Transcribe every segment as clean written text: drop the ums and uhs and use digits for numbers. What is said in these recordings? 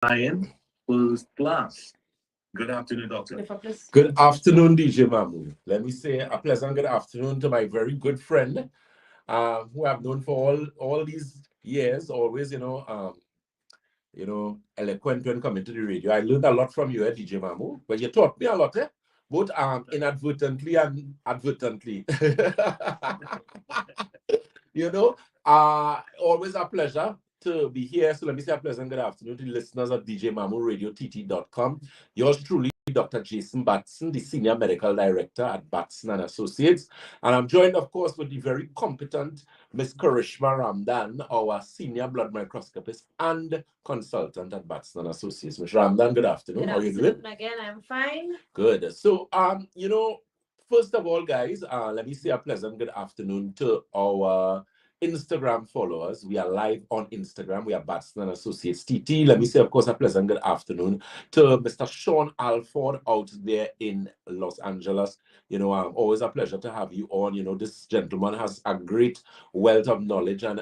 Lion first class. Good afternoon, doctor. Good afternoon, DJ Mamu. Let me say a pleasant good afternoon to my very good friend, who I've known for all these years. Always, eloquent when coming to the radio. I learned a lot from you, DJ Mamu. But you taught me a lot, both inadvertently and advertently. you know, Always a pleasure to be here. So let me say a pleasant good afternoon to the listeners of DJ Mamu Radio TT.com. Yours truly, Dr. Jason Batson, the Senior Medical Director at Batson and Associates. And I'm joined, of course, with the very competent Miss Karishma Ramdan, our Senior Blood Microscopist and Consultant at Batson and Associates. Ms. Ramdan, good afternoon. Good How are you doing? afternoon again. I'm fine. Good. So, first of all, guys, let me say a pleasant good afternoon to our Instagram followers. We are live on Instagram. We are Batson and Associates TT. Let me say, of course, a pleasant good afternoon to Mr. Sean Alford out there in Los Angeles. Always a pleasure to have you on. This gentleman has a great wealth of knowledge and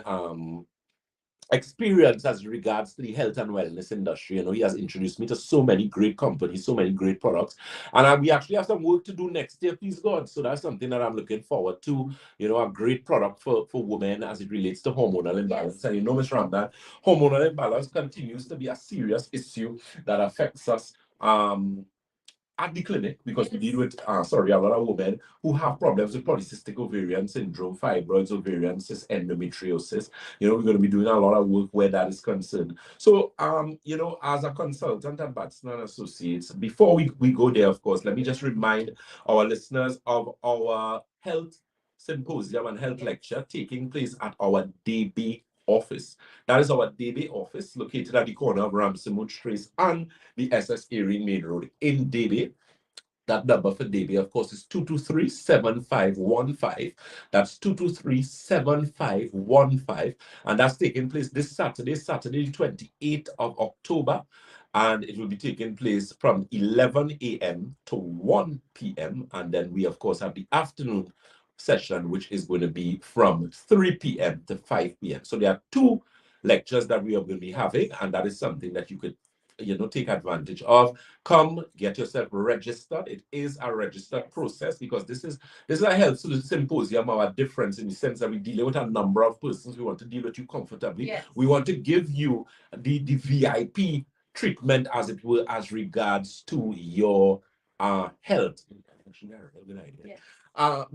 experience as regards to the health and wellness industry. He has introduced me to so many great companies, so many great products. And we actually have some work to do next year, please God. So that's something that I'm looking forward to. A great product for women as it relates to hormonal imbalance. Yes. And Ms. Ramdan, hormonal imbalance continues to be a serious issue that affects us at the clinic, because we deal with a lot of women who have problems with polycystic ovarian syndrome, fibroids, ovarian cysts, endometriosis. We're going to be doing a lot of work where that is concerned. So, as a consultant at Batson and Associates, before we go there, of course, let me just remind our listeners of our health symposium and health lecture taking place at our DB office. That is our DB office located at the corner of Ramsey Trace and the SS Erie Main Road in Debe. That number for Debe, of course, is 223-7515. That's 223-7515. And that's taking place this Saturday, the 28th of October. And it will be taking place from 11 a.m. to 1 p.m. And then we, of course, have the afternoon session, which is going to be from 3 p.m. to 5 p.m. So there are two lectures that we are going to be having, and that is something that you could take advantage of. Come get yourself registered. It is a registered process, because this is a health symposium. Our difference in the sense that we deal with a number of persons. We want to deal with you comfortably. Yes. We want to give you the VIP treatment, as it were, as regards to your health. Yes.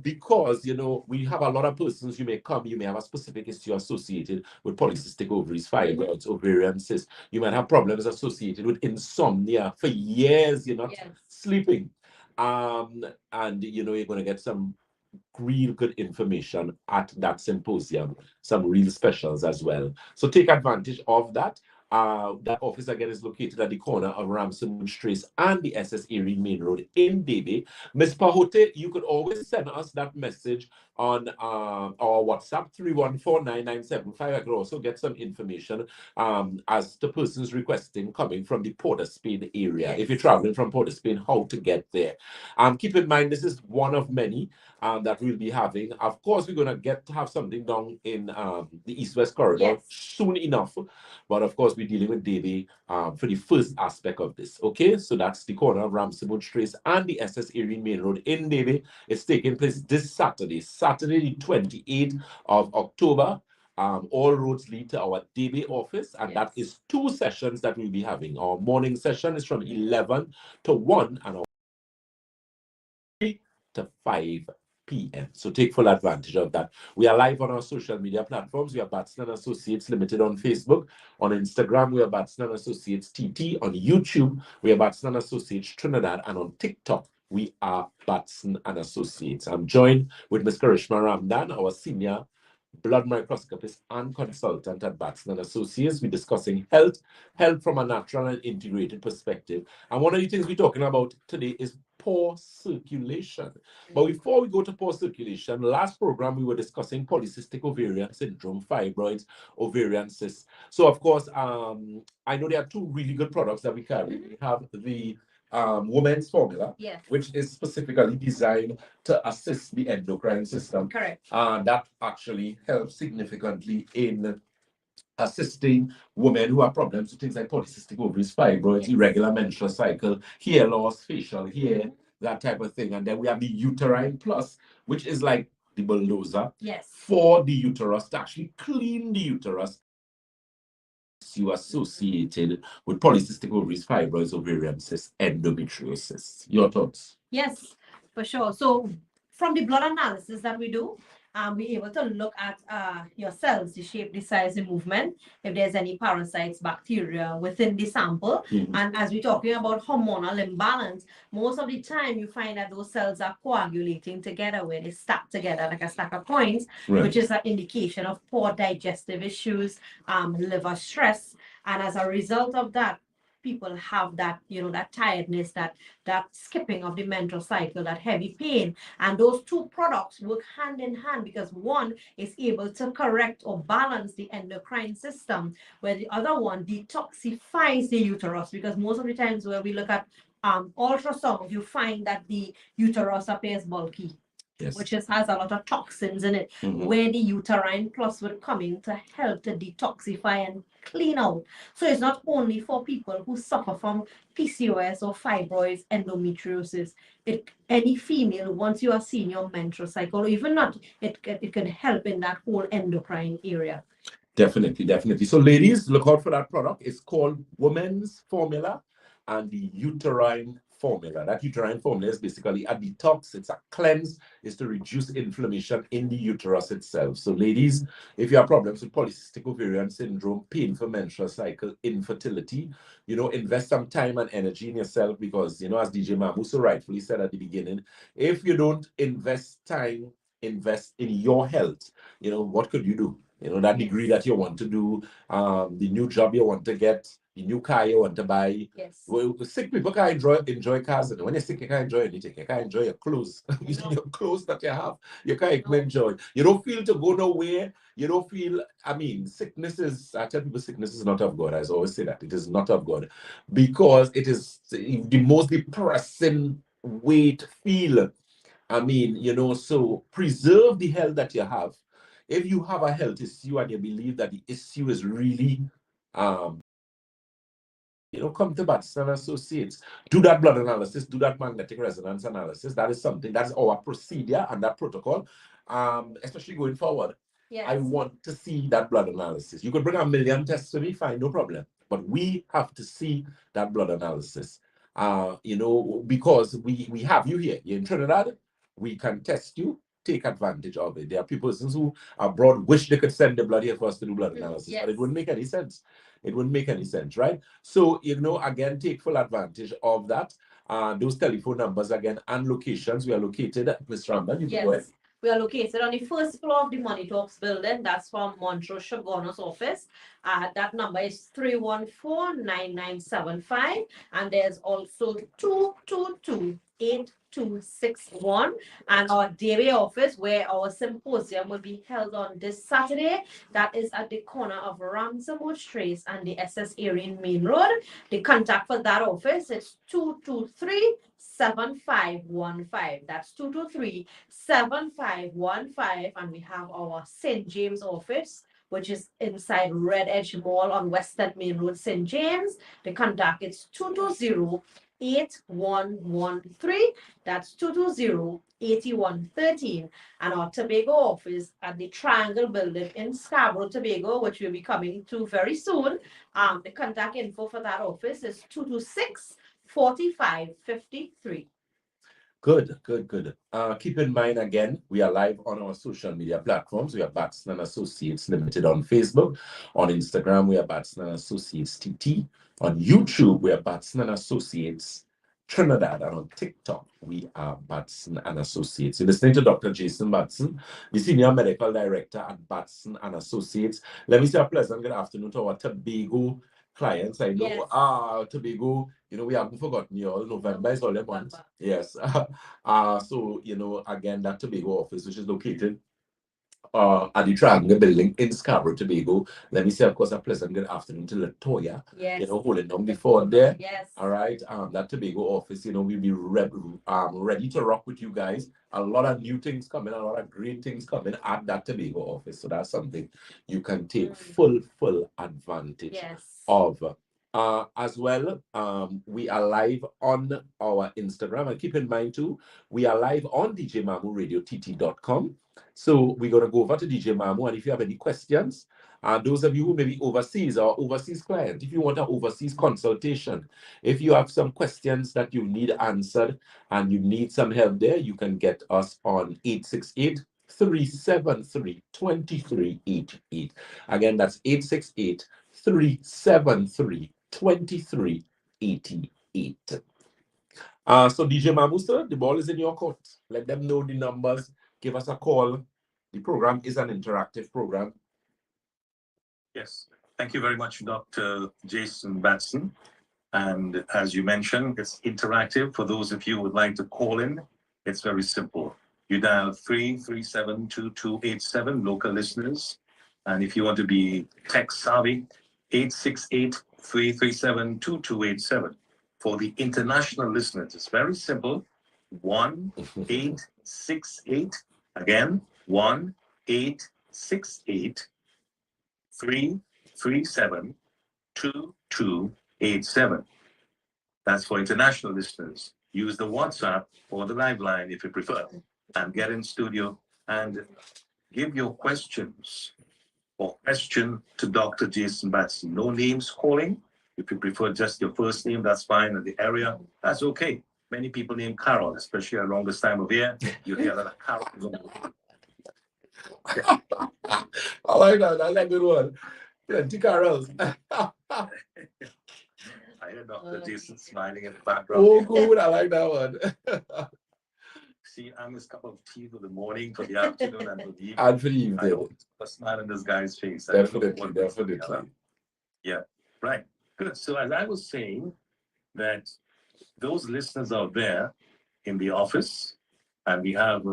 Because we have a lot of persons. You may come, you may have a specific issue associated with polycystic ovaries, fibroids, ovarian cysts. You might have problems associated with insomnia. For years you're not sleeping, and you're going to get some real good information at that symposium, some real specials as well. So take advantage of that. That office again is located at the corner of Ramsey Trace and the SS Erie Main Road in Debe. Ms. Pahote, you could always send us that message on our WhatsApp 314-9975. I could also get some information as to persons requesting coming from the Port of Spain area. Yes. If you're traveling from Port of Spain, how to get there. Keep in mind, this is one of many that we'll be having. Of course, we're going to have something down in the East-West corridor soon enough. But of course, we're dealing with Davey for the first aspect of this. Okay, so that's the corner of Ramsey Trace and the SS Erie Main Road in Davey. It's taking place this Saturday, the 28th of October. All roads lead to our DB office, and that is two sessions that we'll be having. Our morning session is from 11 to 1, and our 3 to 5 p.m. So take full advantage of that. We are live on our social media platforms. We are Batson and Associates Limited on Facebook. On Instagram, we are Batson and Associates TT. On YouTube, we are Batson and Associates Trinidad. And on TikTok, we are Batson and Associates. I'm joined with Ms. Karishma Ramdan, our senior blood microscopist and consultant at Batson and Associates. We're discussing health from a natural and integrated perspective. And one of the things we're talking about today is poor circulation. But before we go to poor circulation, last program we were discussing polycystic ovarian syndrome, fibroids, ovarian cysts. So of course, I know there are two really good products that we carry. We have the women's formula, which is specifically designed to assist the endocrine system. Correct. That actually helps significantly in assisting women who have problems with things like polycystic ovaries, fibroids, irregular menstrual cycle, hair loss, facial hair, that type of thing. And then we have the Uterine Plus, which is like the bulldozer for the uterus to actually clean the uterus you associated with polycystic ovaries, fibroids, ovarian cysts, endometriosis. Your thoughts? Yes, for sure. So from the blood analysis that we do, we're able to look at your cells, the shape, the size, the movement, if there's any parasites, bacteria within the sample. And as we're talking about hormonal imbalance, most of the time you find that those cells are coagulating together where they stack together like a stack of coins, which is an indication of poor digestive issues, liver stress. And as a result of that, people have that, that tiredness, that skipping of the menstrual cycle, that heavy pain. And those two products work hand in hand because one is able to correct or balance the endocrine system, where the other one detoxifies the uterus. Because most of the times where we look at ultrasound, you find that the uterus appears bulky. Which has a lot of toxins in it, where the Uterine Plus would come in to help to detoxify and clean out. So it's not only for people who suffer from PCOS or fibroids, endometriosis. Any female, once you are seeing your menstrual cycle, or even not, it can help in that whole endocrine area. Definitely, definitely. So ladies, look out for that product. It's called Women's Formula and the Uterine Formula. That uterine formula is basically a detox. It's a cleanse. It's to reduce inflammation in the uterus itself. So ladies, if you have problems with polycystic ovarian syndrome, painful menstrual cycle, infertility, invest some time and energy in yourself because, as DJ Mamu so rightfully said at the beginning, if you don't invest time, invest in your health, what could you do? That degree that you want to do, the new job you want to get, the new car you want to buy. Well, sick people can't enjoy cars. And when you're sick, you can't enjoy anything. You can't enjoy your clothes. Your clothes that you have, you can't even enjoy. You don't feel to go nowhere. You don't feel, sickness is, I tell people sickness is not of God. I always say that. It is not of God. Because it is the most depressing way to feel. So preserve the health that you have. If you have a health issue and you believe that the issue is really, come to Batson Associates, do that blood analysis, do that magnetic resonance analysis. That is something, that's our procedure and that protocol, especially going forward. I want to see that blood analysis. You could bring 1,000,000 tests to me, fine, no problem. But we have to see that blood analysis, because we have you here. You're in Trinidad, we can test you. Take advantage of it. There are people who abroad wish they could send the blood here for us to do blood analysis, but it wouldn't make any sense. It wouldn't make any sense, right? So, again, take full advantage of that. Those telephone numbers again and locations. We are located, Ms. Ramba, you can go ahead. We are located on the first floor of the Money Talks building. That's from Montrose Shoguno's office. That number is 314-9975. And there's also 222-8261. And our Dairy office, where our symposium will be held on this Saturday. That is at the corner of Ramsey Trace and the SS Erin Main Road. The contact for that office is 223-7515. That's 223-7515. And we have our St. James office, which is inside Red Edge Mall on Western Main Road, St. James. The contact is 220-8113. That's 220-8113. And our Tobago office at the Triangle Building in Scarborough, Tobago, which we'll be coming to very soon. The contact info for that office is 226-4553. Good. Keep in mind, again, we are live on our social media platforms. We are Batson Associates Limited on Facebook. On Instagram, we are Batson Associates TT. On YouTube, we are Batson Associates Trinidad. And on TikTok, we are Batson Associates. You're listening to Dr. Jason Batson, the Senior Medical Director at Batson Associates. Let me say a pleasant good afternoon to our Tobago clients. I know Tobago, we haven't forgotten you all. November is all the month. Yes. So, again, that Tobago office, which is located at the Triangle Building in Scarborough, Tobago. Let me say, of course, a pleasant good afternoon to Latoya. Yes. You know, holding down the phone there. Yes. All right. That Tobago office, you know, we'll be ready to rock with you guys. A lot of new things coming, a lot of great things coming at that Tobago office. So that's something you can take full advantage of. As well, we are live on our Instagram, and keep in mind too, we are live on djmamuradio.tt.com. So we're going to go over to DJ Mamu, and if you have any questions, those of you who may be overseas or overseas client, if you want an overseas consultation, if you have some questions that you need answered and you need some help there, you can get us on 868-373-2388. Again, that's 868-373-2388. So DJ Mamu, sir, the ball is in your court. Let them know the numbers. Give us a call. The program is an interactive program. Yes. Thank you very much, Dr. Jason Batson. And as you mentioned, it's interactive. For those of you who would like to call in, it's very simple. You dial 337-2287, local listeners. And if you want to be tech savvy, 868-337-2287. For the international listeners, it's very simple. 1-868, again, 1-868-337-2287. That's for international listeners. Use the WhatsApp or the live line if you prefer, and get in studio and give your questions or question to Dr. Jason Batson. No names calling. If you prefer just your first name, that's fine. In the area, that's okay. Many people named Carol, especially around this time of year. You hear a lot of Carol. I like that. That's a good one. Plenty Carols. I hear Dr. Jason smiling in the background. Oh, good. I like that one. See, I'm his cup of tea for the morning, for the afternoon, and for the evening. And for the I evening. hope a smile in this guy's face. Definitely. Yeah, right. Good. So as I was saying, that those listeners out there in the office, and we have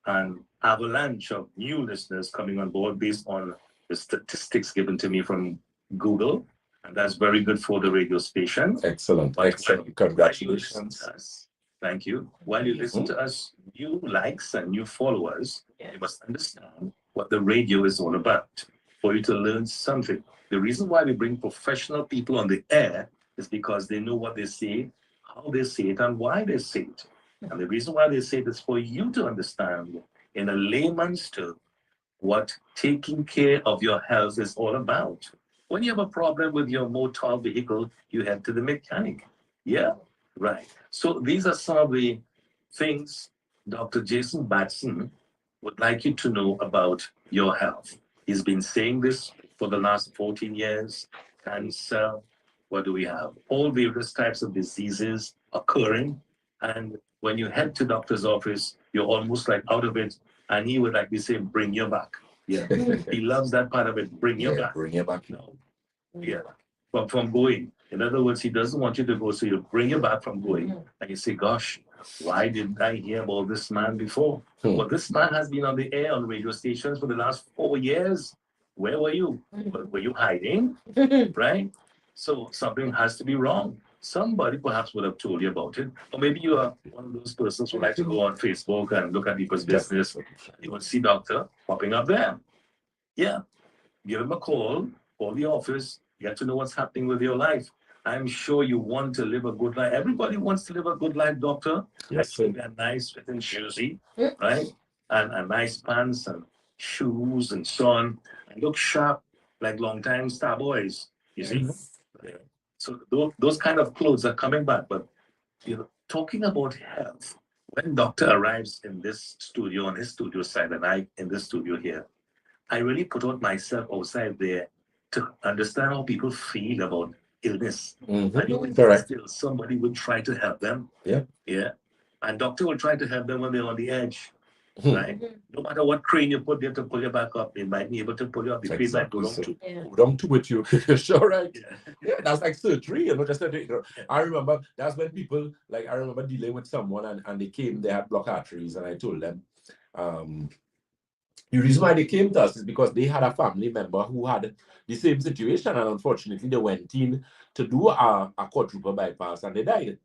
an avalanche of new listeners coming on board based on the statistics given to me from Google, and that's very good for the radio station. Excellent. Congratulations. Thank you. While you listen to us, new likes and new followers, you must understand what the radio is all about for you to learn something. The reason why we bring professional people on the air is because they know what they say, how they say it, and why they say it. And the reason why they say it is for you to understand in a layman's term what taking care of your health is all about. When you have a problem with your motor vehicle, you head to the mechanic. Yeah, right. So these are some of the things Dr. Jason Batson would like you to know about your health. He's been saying this for the last 14 years. Cancer, what do we have? All various types of diseases occurring. And when you head to doctor's office, you're almost like out of it. And he would like to say, bring you back. Yeah. He loves that part of it. Bring you back. Bring you back now. Yeah. From going. In other words, he doesn't want you to go, so he'll bring you back from going. And you say, gosh, why didn't I hear about this man before? Well, this man has been on the air on radio stations for the last 4 years. Where were you? Were you hiding? Right? So something has to be wrong. Somebody perhaps would have told you about it. Or maybe you are one of those persons who like to go on Facebook and look at people's business. You will see doctor popping up there. Yeah. Give him a call the office, get to know what's happening with your life. I'm sure you want to live a good life. Everybody wants to live a good life, doctor. Yes, sir. A nice fitting shoesy, right? And nice pants and shoes and so on. And look sharp like long time star boys. You see? Yeah. So those kind of clothes are coming back. But talking about health, when doctor arrives in this studio, on his studio side, and I in this studio here, I really put out myself outside there to understand how people feel about illness. And still somebody would try to help them. Yeah. And doctor will try to help them when they're on the edge. Right? No matter what crane you put there to pull you back up, they might be able to pull you up. The crane might go down too. Go down too with you. Sure, right? Yeah, that's like surgery, just surgery. I remember that's when people, like, I remember dealing with someone and they came, they had blocked arteries, and I told them, The reason why they came to us is because they had a family member who had the same situation, and unfortunately, they went in to do a quadruple bypass and they died.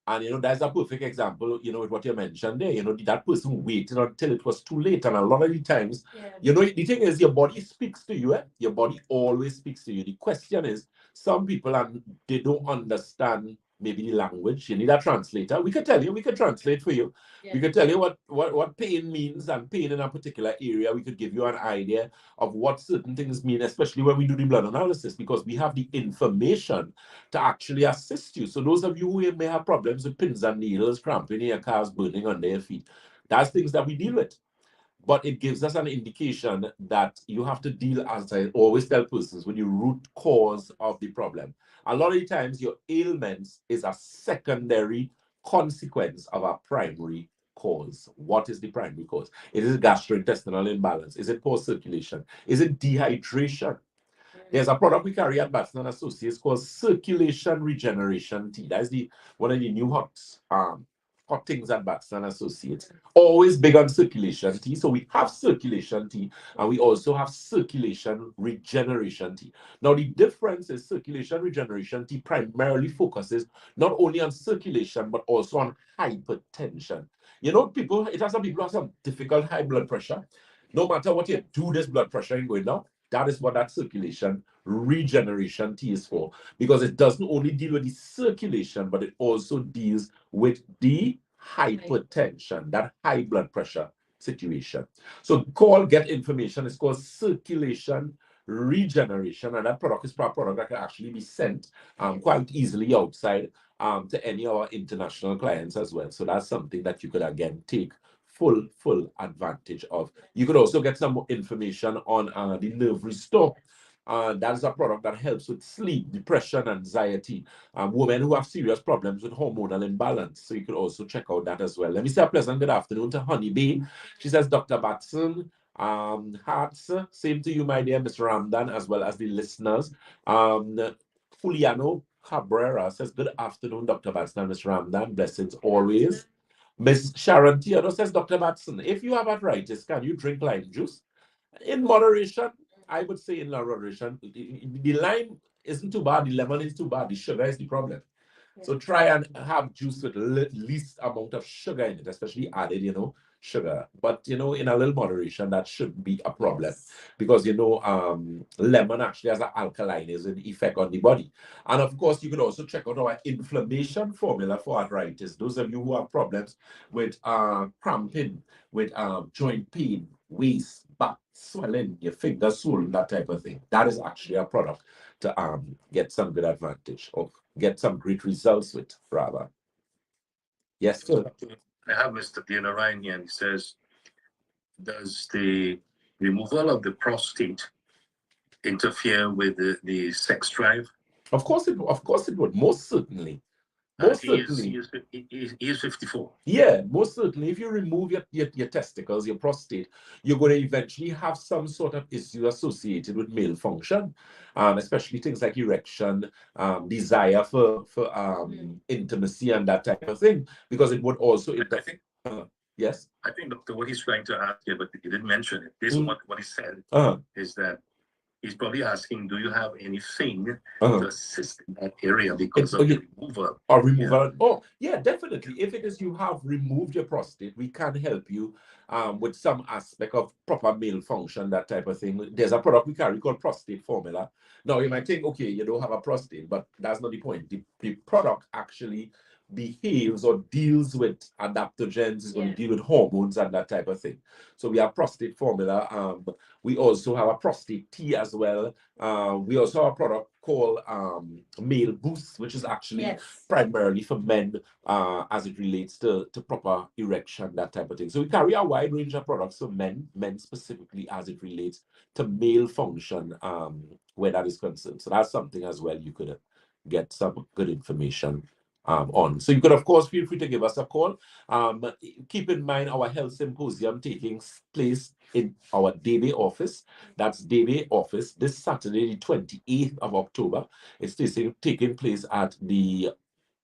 And that's a perfect example, with what you mentioned there. That person waited until it was too late. And a lot of the times, the thing is, your body speaks to you. Your body always speaks to you. The question is, some people, and they don't understand maybe the language. You need a translator. We could tell you, we could translate for you. We could tell you what pain means, and pain in a particular area. We could give you an idea of what certain things mean, especially when we do the blood analysis, because we have the information to actually assist you. So those of you who may have problems with pins and needles, cramping in your calves, burning under your feet, that's things that we deal with. But it gives us an indication that you have to deal, as I always tell persons, with the root cause of the problem. A lot of the times, your ailments is a secondary consequence of a primary cause. What is the primary cause? Is it gastrointestinal imbalance? Is it poor circulation? Is it dehydration? There's a product we carry at Batson and Associates called Circulation Regeneration Tea. That's one of the new hot things at Batson and Associates. Always big on circulation tea. So we have circulation tea and we also have circulation regeneration tea. Now the difference is circulation regeneration tea primarily focuses not only on circulation but also on hypertension. It has some people who have some difficult high blood pressure. No matter what you do, this blood pressure ain't going down. That is what that circulation regeneration tea is for, because it doesn't only deal with the circulation, but it also deals with the hypertension, that high blood pressure situation. So get information. It's called circulation regeneration, and that product is a product that can actually be sent quite easily outside to any of our international clients as well. So that's something that you could again take full advantage of. You could also get some more information on the Nerve Restore. That is a product that helps with sleep, depression, anxiety, women who have serious problems with hormonal imbalance. So you could also check out that as well. Let me say a pleasant good afternoon to Honeybee. She says, Dr. Batson, hearts, same to you, my dear Mr. Ramdan, as well as the listeners. Juliano Cabrera says, good afternoon, Dr. Batson and Mr. Ramdan. Blessings always. Miss Sharon Theodore says, Dr. Batson, if you have arthritis, can you drink lime juice? In moderation, I would say in moderation. The lime isn't too bad, the lemon is too bad, the sugar is the problem. So try and have juice with least amount of sugar in it, especially added, sugar. But, in a little moderation, that shouldn't be a problem because, lemon actually has an alkalizing effect on the body. And of course, you could also check out our inflammation formula for arthritis. Those of you who have problems with cramping, with joint pain, waist, back swelling, your fingers swollen, that type of thing. That is actually a product to get some good advantage or get some great results with, rather. Yes, sir. I have Mr. Taylor Ryan here, and he says, does the removal of the prostate interfere with the sex drive? Of course it would, most certainly. Most certainly. He is 54. Yeah, most certainly. If you remove your testicles, your prostate, you're going to eventually have some sort of issue associated with male function, especially things like erection, desire for intimacy and that type of thing, because it would also interfere. Yes? I think, Doctor, what he's trying to ask here, but he didn't mention it. This is what he said, is that he's probably asking, do you have anything to assist in that area because of the removal? Or removal. Yeah. Oh, yeah, definitely. If it is you have removed your prostate, we can help you with some aspect of proper male function, that type of thing. There's a product we carry called Prostate Formula. Now, you might think, okay, you don't have a prostate, but that's not the point. The product actually behaves or deals with adaptogens, is going to deal with hormones and that type of thing. So we have Prostate Formula. We also have a prostate tea as well. We also have a product called Male Boost, which is actually primarily for men as it relates to proper erection, that type of thing. So we carry a wide range of products for men specifically as it relates to male function where that is concerned. So that's something as well you could get some good information on. So you could, of course, feel free to give us a call. Keep in mind our health symposium taking place in our Debe office. That's Debe office this Saturday, the 28th of October. It's taking place at the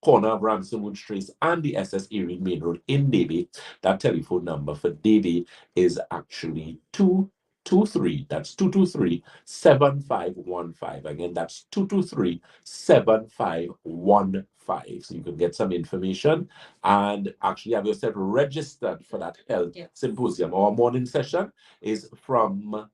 corner of Ramsonwood Trace and the SS Erie Main Road in Davie. That telephone number for Davie is actually 223. That's 223-7515. Again, that's 223-7515. So you can get some information and actually have yourself registered for that health symposium. Our morning session is from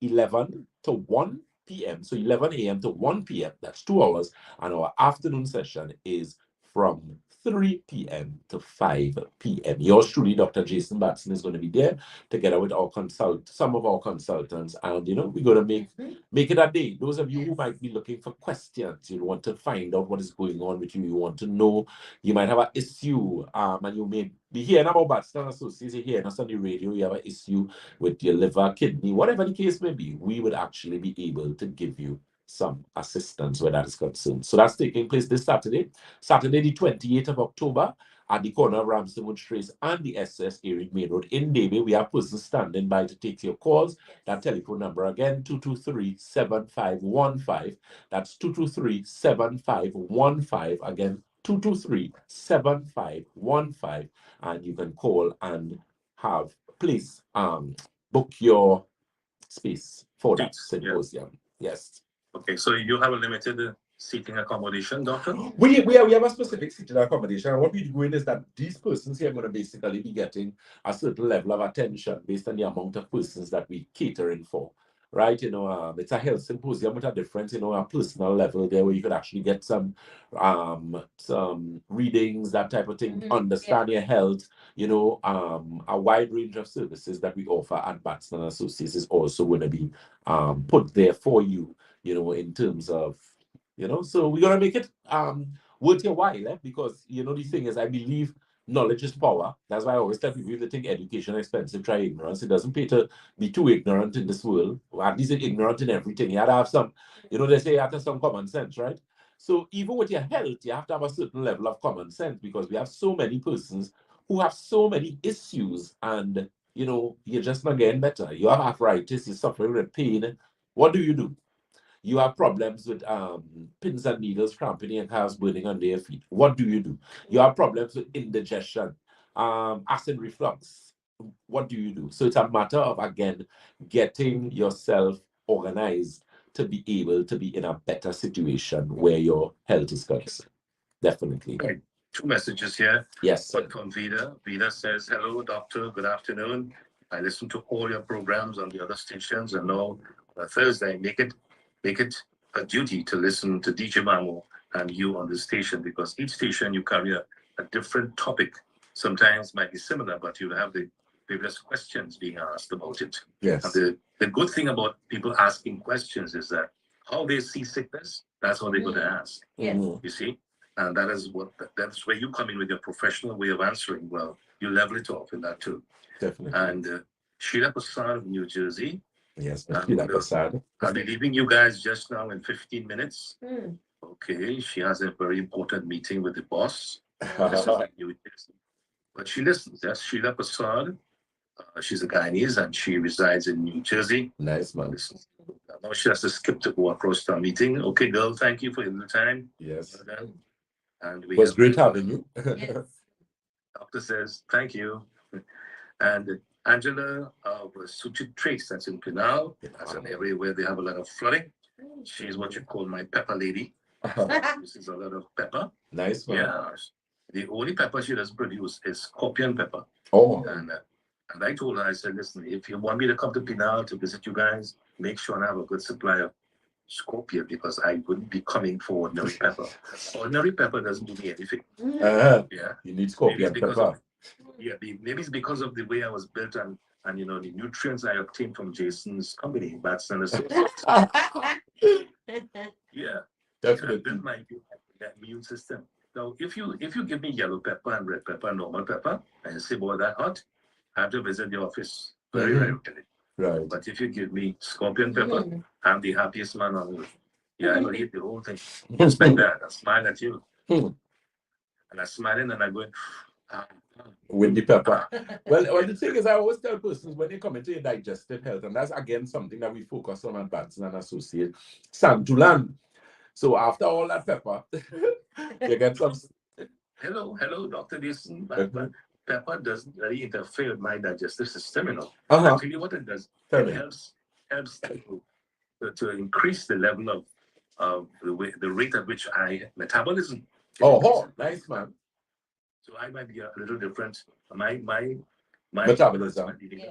11 to 1 p.m. So 11 a.m. to 1 p.m. That's 2 hours. And our afternoon session is from 3 p.m. to 5 p.m. Yours truly, Dr. Jason Batson, is going to be there together with some of our consultants. And, we're going to make it a day. Those of you who might be looking for questions, you want to find out what is going on with you, you want to know, you might have an issue, and you may be hearing about Batson Associates, you're hearing us on the radio, you have an issue with your liver, kidney, whatever the case may be, we would actually be able to give you some assistance where that is concerned. So that's taking place this Saturday, the 28th of October, at the corner of Ramsonwood Trace and the SS Erie Main Road in Davie. We have persons standing by to take your calls. That telephone number again, 223-7515. That's 223-7515. Again, 223-7515. And you can call and please book your space for that symposium. Yes. Okay, so you have a limited seating accommodation, doctor? We have a specific seating accommodation. And what we're doing is that these persons here are going to basically be getting a certain level of attention based on the amount of persons that we're catering for. Right, it's a health symposium with a difference, a personal level there where you could actually get some readings, that type of thing, understand your health, a wide range of services that we offer at Batson Associates is also going to be put there for you, in terms of, so we're going to make it worth your while, because, the thing is, I believe knowledge is power. That's why I always tell people, if they think education is expensive, try ignorance. It doesn't pay to be too ignorant in this world, or at least ignorant in everything. You have to have some, they say you have to have some common sense, right? So even with your health, you have to have a certain level of common sense, because we have so many persons who have so many issues, and, you're just not getting better. You have arthritis, you're suffering with pain. What do? You have problems with pins and needles, cramping and calves burning under your feet. What do? You have problems with indigestion, acid reflux. What do? So it's a matter of, again, getting yourself organized to be able to be in a better situation where your health is concerned. Definitely. Right. 2 messages here. Yes. One from Vida. Vida says, hello, doctor. Good afternoon. I listen to all your programs on the other stations, and now on a Thursday, make it a duty to listen to DJ Mamo and you on the station, because each station you carry a different topic. Sometimes might be similar, but you have the various questions being asked about it. Yes. And the good thing about people asking questions is that how they see sickness, that's how they're going to ask. Yes. You see? And that's where you come in with your professional way of answering. Well, you level it off in that too. Definitely. And Sheila Prasad of New Jersey. Yes, Sheila Prasad. I'll be leaving you guys just now in 15 minutes. Mm. Okay, she has a very important meeting with the boss. But she listens. That's Sheila Prasad. She's a Guyanese and she resides in New Jersey. Nice, man. Now she has to skip to go across to our meeting. Okay, girl, thank you for your time. Yes. And it was great having you. Yes. Doctor says, thank you. And Angela of Suchi Trace, that's in Pinal. That's an area where they have a lot of flooding. She's what you call my pepper lady. This is a lot of pepper. Nice one. Yeah. The only pepper she doesn't produce is scorpion pepper. Oh. And I told her, I said, listen, if you want me to come to Pinal to visit you guys, make sure I have a good supply of scorpion, because I wouldn't be coming for ordinary pepper. Ordinary pepper doesn't do me anything. Yeah. You need scorpion pepper. Maybe it's because of the way I was built and the nutrients I obtained from Jason's company, Batson Associates. Yeah, Definitely. I built my immune system. Now, if you give me yellow pepper and red pepper and normal pepper, and you say, boy, that hot, I have to visit the office very rarely. Right. But if you give me scorpion pepper, I'm the happiest man on earth. Yeah, I will eat the whole thing. Just like that. I smile at you. And I'm smiling and I'm going, with the pepper. Well, the thing is, I always tell persons when they come into your digestive health, and that's again something that we focus on at Batson and Associates, Santulan. So after all that pepper, you get some. Hello, Dr. Jason. But pepper doesn't really interfere with my digestive system, you know. Uh-huh. Actually, what it does, Tell it me. helps to increase the level of the rate at which I metabolism. Oh, nice, man. So I might be a little different. My Metabolism. parts might be,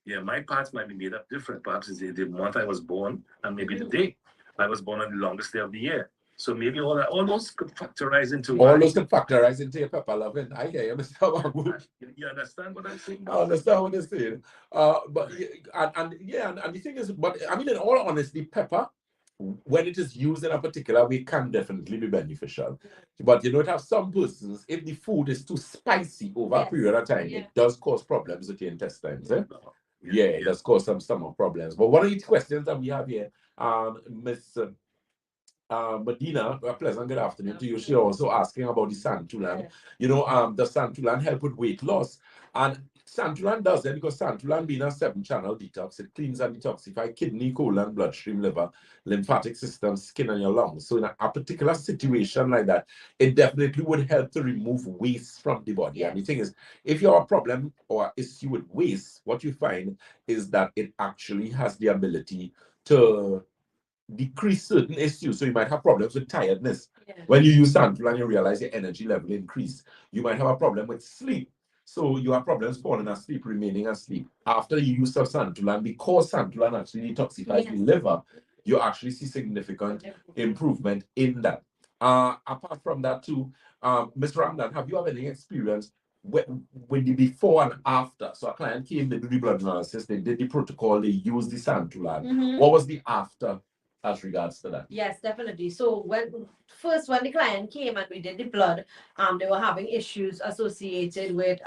yeah, my parts might be made up different. Perhaps it's the month I was born, and maybe the day I was born on the longest day of the year. So maybe all those could factorize into All those can factorize into your pepper loving. I hear you, Mr. Mahmoud. You understand what I'm saying? I understand what you're saying. But and the thing is, but I mean, in all honesty, pepper, when it is used in a particular way, can definitely be beneficial. But you know, it have some persons, if the food is too spicy over a period of time, it does cause problems with your intestines. Yeah, it does cause some stomach problems. But one of the questions that we have here, Miss Medina, a pleasant good afternoon to you. She also asking about the santulan. You know, does santulan help with weight loss? And santulan does it because santulan being a 7-channel detox, it cleans and detoxifies kidney, colon, bloodstream, liver, lymphatic system, skin, and your lungs. So in a particular situation like that, it definitely would help to remove waste from the body. And the thing is, if you have a problem or issue with waste, what you find is that it actually has the ability to decrease certain issues. So you might have problems with tiredness. When you use santulan, you realize your energy level increase. You might have a problem with sleep. So you have problems falling asleep, remaining asleep. After you use some santulan, because santulan actually detoxifies the liver, you actually see significant improvement in that. Apart from that too, Mr. Ramdan, have you had any experience when the before and after? So a client came, they did the blood analysis, they did the protocol, they used the santulan. What was the after as regards to that? Yes, definitely. So when the client came and we did the blood, they were having issues associated with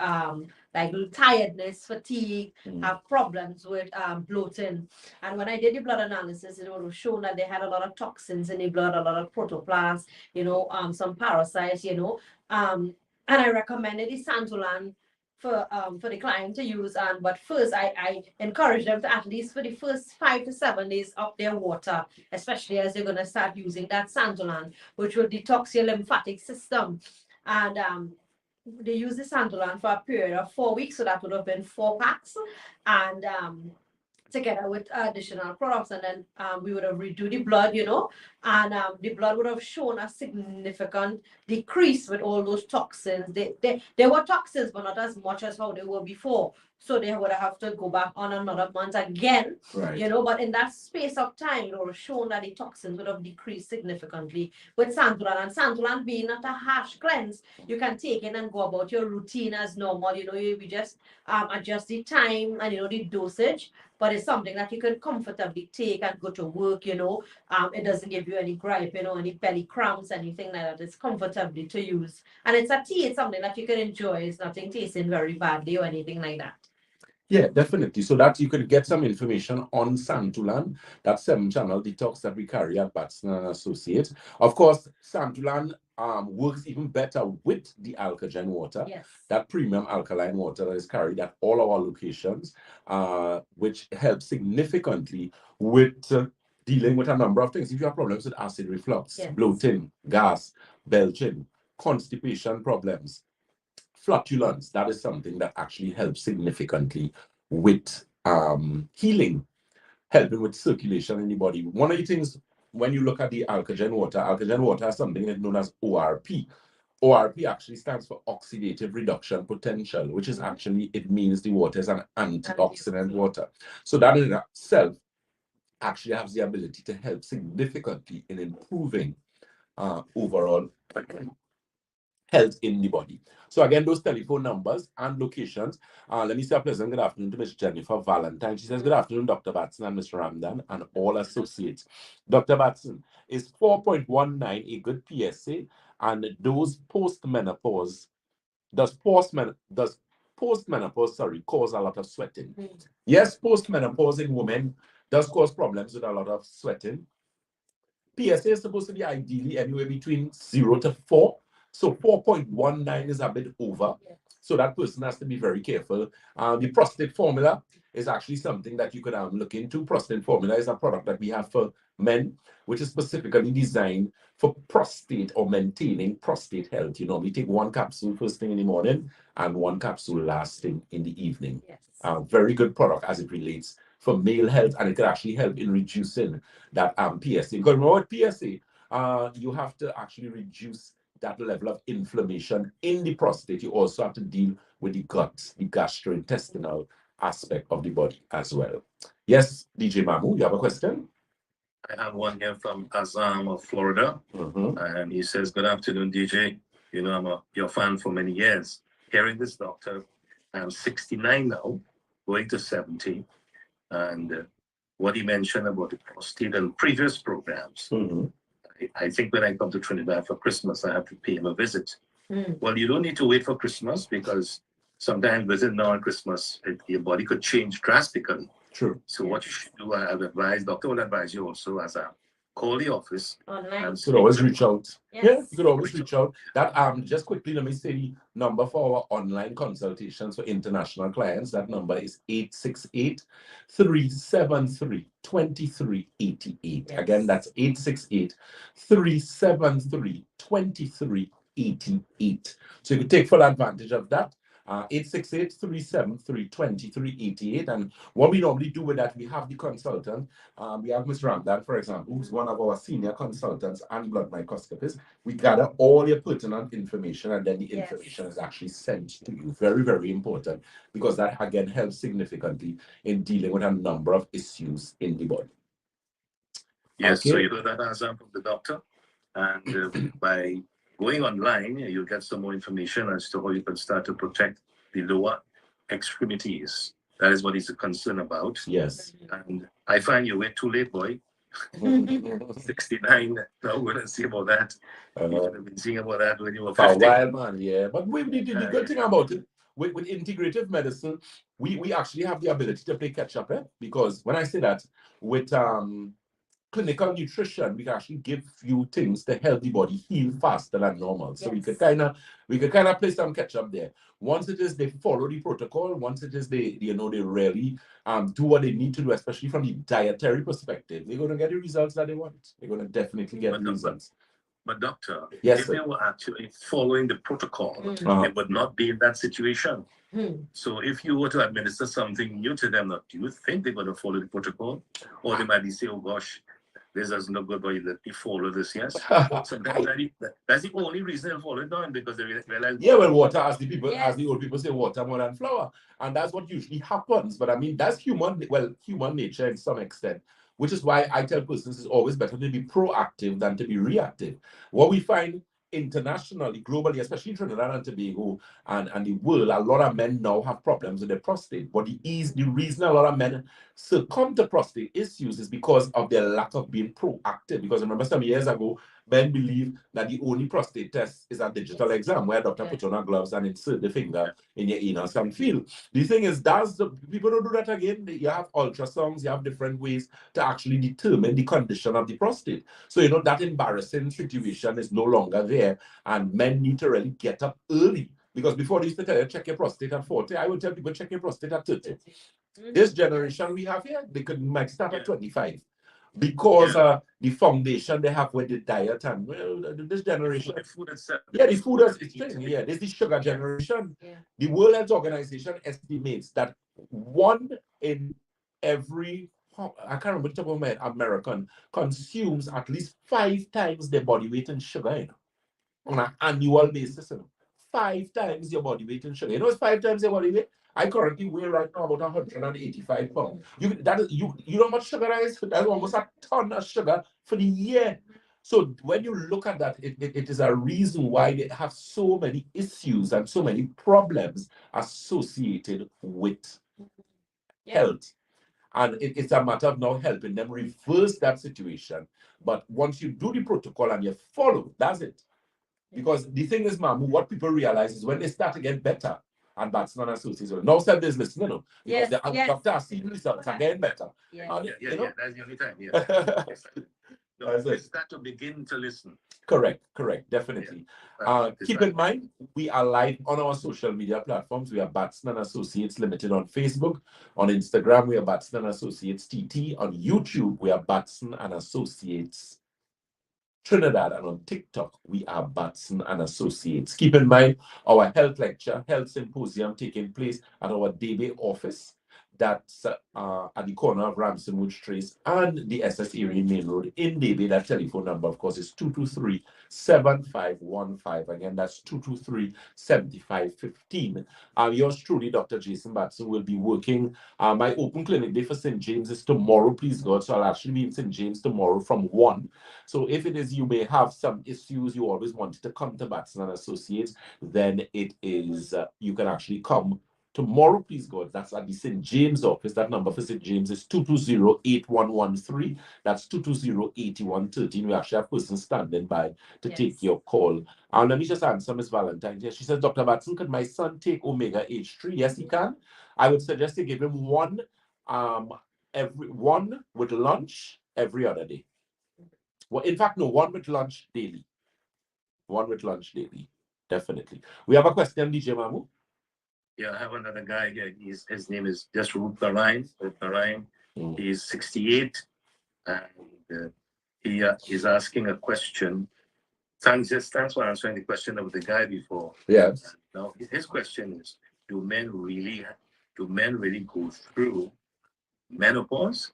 like tiredness, fatigue, have problems with bloating. And when I did the blood analysis, it was shown that they had a lot of toxins in the blood, a lot of protoplasts, you know, some parasites, you know. And I recommended the santulan for the client to use. But first I encourage them to at least for the first 5 to 7 days up their water, especially as they're gonna start using that santulan, which will detox your lymphatic system. And they use the santulan for a period of 4 weeks, so that would have been 4 packs. And together with additional products, and then we would have redo the blood, you know, and the blood would have shown a significant decrease with all those toxins. They were toxins, but not as much as how they were before. So they would have to go back on another month again, you know, but in that space of time, it would have shown that the toxins would have decreased significantly with santulan. And santulan being not a harsh cleanse, you can take it and go about your routine as normal, you know, we just adjust the time and, you know, the dosage, but it's something that you can comfortably take and go to work, you know. It doesn't give you any gripe, you know, any belly cramps, anything like that. It's comfortably to use. And it's a tea, it's something that you can enjoy. It's nothing tasting very badly or anything like that. Yeah, definitely. So that you can get some information on santulan, that 7-channel detox that we carry at Batson and Associates. Of course, santulan works even better with the Alkagen water, that premium alkaline water that is carried at all our locations, which helps significantly with dealing with a number of things. If you have problems with acid reflux, bloating, gas, belching, constipation problems, flatulence, that is something that actually helps significantly with healing, helping with circulation in the body. One of the things, when you look at the Alkagen water has something that's known as ORP. ORP actually stands for oxidative reduction potential, which is actually, it means the water is an antioxidant water. So that in itself actually has the ability to help significantly in improving overall health in the body. So again, those telephone numbers and locations. Let me say a pleasant good afternoon to Ms. Jennifer Valentine. She says, good afternoon, Dr. Batson and Mr. Ramdan and all associates. Dr. Batson, is 4.19 a good PSA? And those post-menopause, does post-menopause, cause a lot of sweating? Yes, post-menopause in women does cause problems with a lot of sweating. PSA is supposed to be ideally anywhere between 0 to 4. So 4.19 is a bit over. So that person has to be very careful. The prostate formula is actually something that you could look into. Prostate Formula is a product that we have for men, which is specifically designed for prostate or maintaining prostate health. You know, we take one capsule first thing in the morning and one capsule last thing in the evening. Yes. Very good product as it relates for male health, and it can actually help in reducing that PSA. Because remember with PSA, you have to actually reduce that level of inflammation in the prostate. You also have to deal with the gut, the gastrointestinal aspect of the body as well. Yes, DJ Mamu, you have a question? I have one here from Azam of Florida, and he says, "Good afternoon, DJ. You know, I'm your fan for many years. Hearing this doctor, I'm 69 now, going to 70, and what he mentioned about the prostate and previous programs. I think when I come to Trinidad for Christmas, I have to pay him a visit. Well, you don't need to wait for Christmas because sometimes within now and Christmas, your body could change drastically. True. So what you should do, I have advised, doctor will advise you also as a call the office. Online. You could always reach out. Yes. Yeah, you could always reach out. That just quickly, let me say the number for our online consultations for international clients. That number is 868-373-2388. Yes. Again, that's 868-373-2388. So you could take full advantage of that. 868-373-2388. And what we normally do with that, we have the consultant. We have Ms. Ramdan, for example, who's one of our senior consultants and blood microscopists. We gather all your pertinent information, and then the information is actually sent to you. Very, very important, because that, again, helps significantly in dealing with a number of issues in the body. Yes, Okay. so you know that answer from the doctor. And by going online, you'll get some more information as to how you can start to protect the lower extremities. That is what he's concerned about. Yes. And I find you way too late, boy. 69. Now we're going to see about that. You should have been seeing about that when you were 50. For a while, man, yeah. But the good thing about it, with integrative medicine, we actually have the ability to play catch up, because when I say that, with clinical nutrition, we can actually give you things to help the body heal faster than normal. So we could kind of play some catch up there. Once it is they follow the protocol, once it is they really do what they need to do, especially from the dietary perspective, they're going to get the results that they want. They're going to definitely get the results. But doctor, yes, if sir. they were actually following the protocol, they would not be in that situation. So if you were to administer something new to them, do you think they're going to follow the protocol? Or they might be saying, oh gosh, this doesn't look good, but let me follow this, yes? Sometimes that's the only reason they follow it down, because they realize... Yeah, well, water, as the old people say, water more than flour. And that's what usually happens. But I mean, that's human nature in some extent, which is why I tell persons it's always better to be proactive than to be reactive. What we find internationally, globally, especially in Trinidad and Tobago and the world, a lot of men now have problems with their prostate. But the reason a lot of men succumb to prostate issues is because of their lack of being proactive. Because remember, some years ago, men believed that the only prostate test is a digital exam where a doctor puts on her gloves and insert the finger in your anus and feel. The thing is, people don't do that again. You have ultrasounds, you have different ways to actually determine the condition of the prostate. So, that embarrassing situation is no longer there, and men need to really get up early. Because before they used to tell you, check your prostate at 40, I would tell people, check your prostate at 30. This generation we have here, they might start at 25. Because the foundation they have with the diet and this generation. The food itself. Yeah, the food is thing. Yeah, this is the sugar generation. Yeah. The World Health Organization estimates that 1 in every, I can't remember the top of my head, American consumes at least 5 times their body weight in sugar on an annual basis. 5 times your body weight in sugar. It's 5 times your body weight. I currently weigh right now about 185 pounds. You know how much sugar that is? That's almost a ton of sugar for the year. So when you look at that, it is a reason why they have so many issues and so many problems associated with health. And it's a matter of now helping them reverse that situation. But once you do the protocol and you follow, that's it. Because the thing is, Mamu, what people realize is when they start to get better, and that's not associated. No self is listening, because the doctor has seen results are getting better. That's the only time. Is that to begin to listen? Correct, definitely. Keep in mind, we are live on our social media platforms. We are Batson and Associates Limited on Facebook. On Instagram, we are Batson and Associates TT. On YouTube, we are Batson and Associates Trinidad, and on TikTok, we are Batson and Associates. Keep in mind, our health lecture, health symposium taking place at our Debe office. That's at the corner of Ramsonwood Trace and the SS area main road in Debe. That telephone number, of course, is 223-7515. Again, that's 223-7515. Yours truly, Dr. Jason Batson, will be working. My open clinic day for St. James is tomorrow, please God. So I'll actually be in St. James tomorrow from 1. So if it is you may have some issues, you always wanted to come to Batson and Associates, then it is, you can actually come tomorrow, please God. That's at the St. James office. That number for St. James is 220-8113. That's 220-8113. We actually have persons standing by to take your call. Let me just answer Miss Valentine here. She says, Dr. Batson, could my son take Omega H3? Yes, he can. I would suggest to give him one with lunch every other day. Well, in fact, no, one with lunch daily. One with lunch daily. Definitely. We have a question, DJ Mamu. Yeah, I have another guy here. His name is just Ruth Narayan. He's 68, and he is asking a question. Thanks for answering the question of the guy before. Yes. Now his question is: Do men really go through menopause?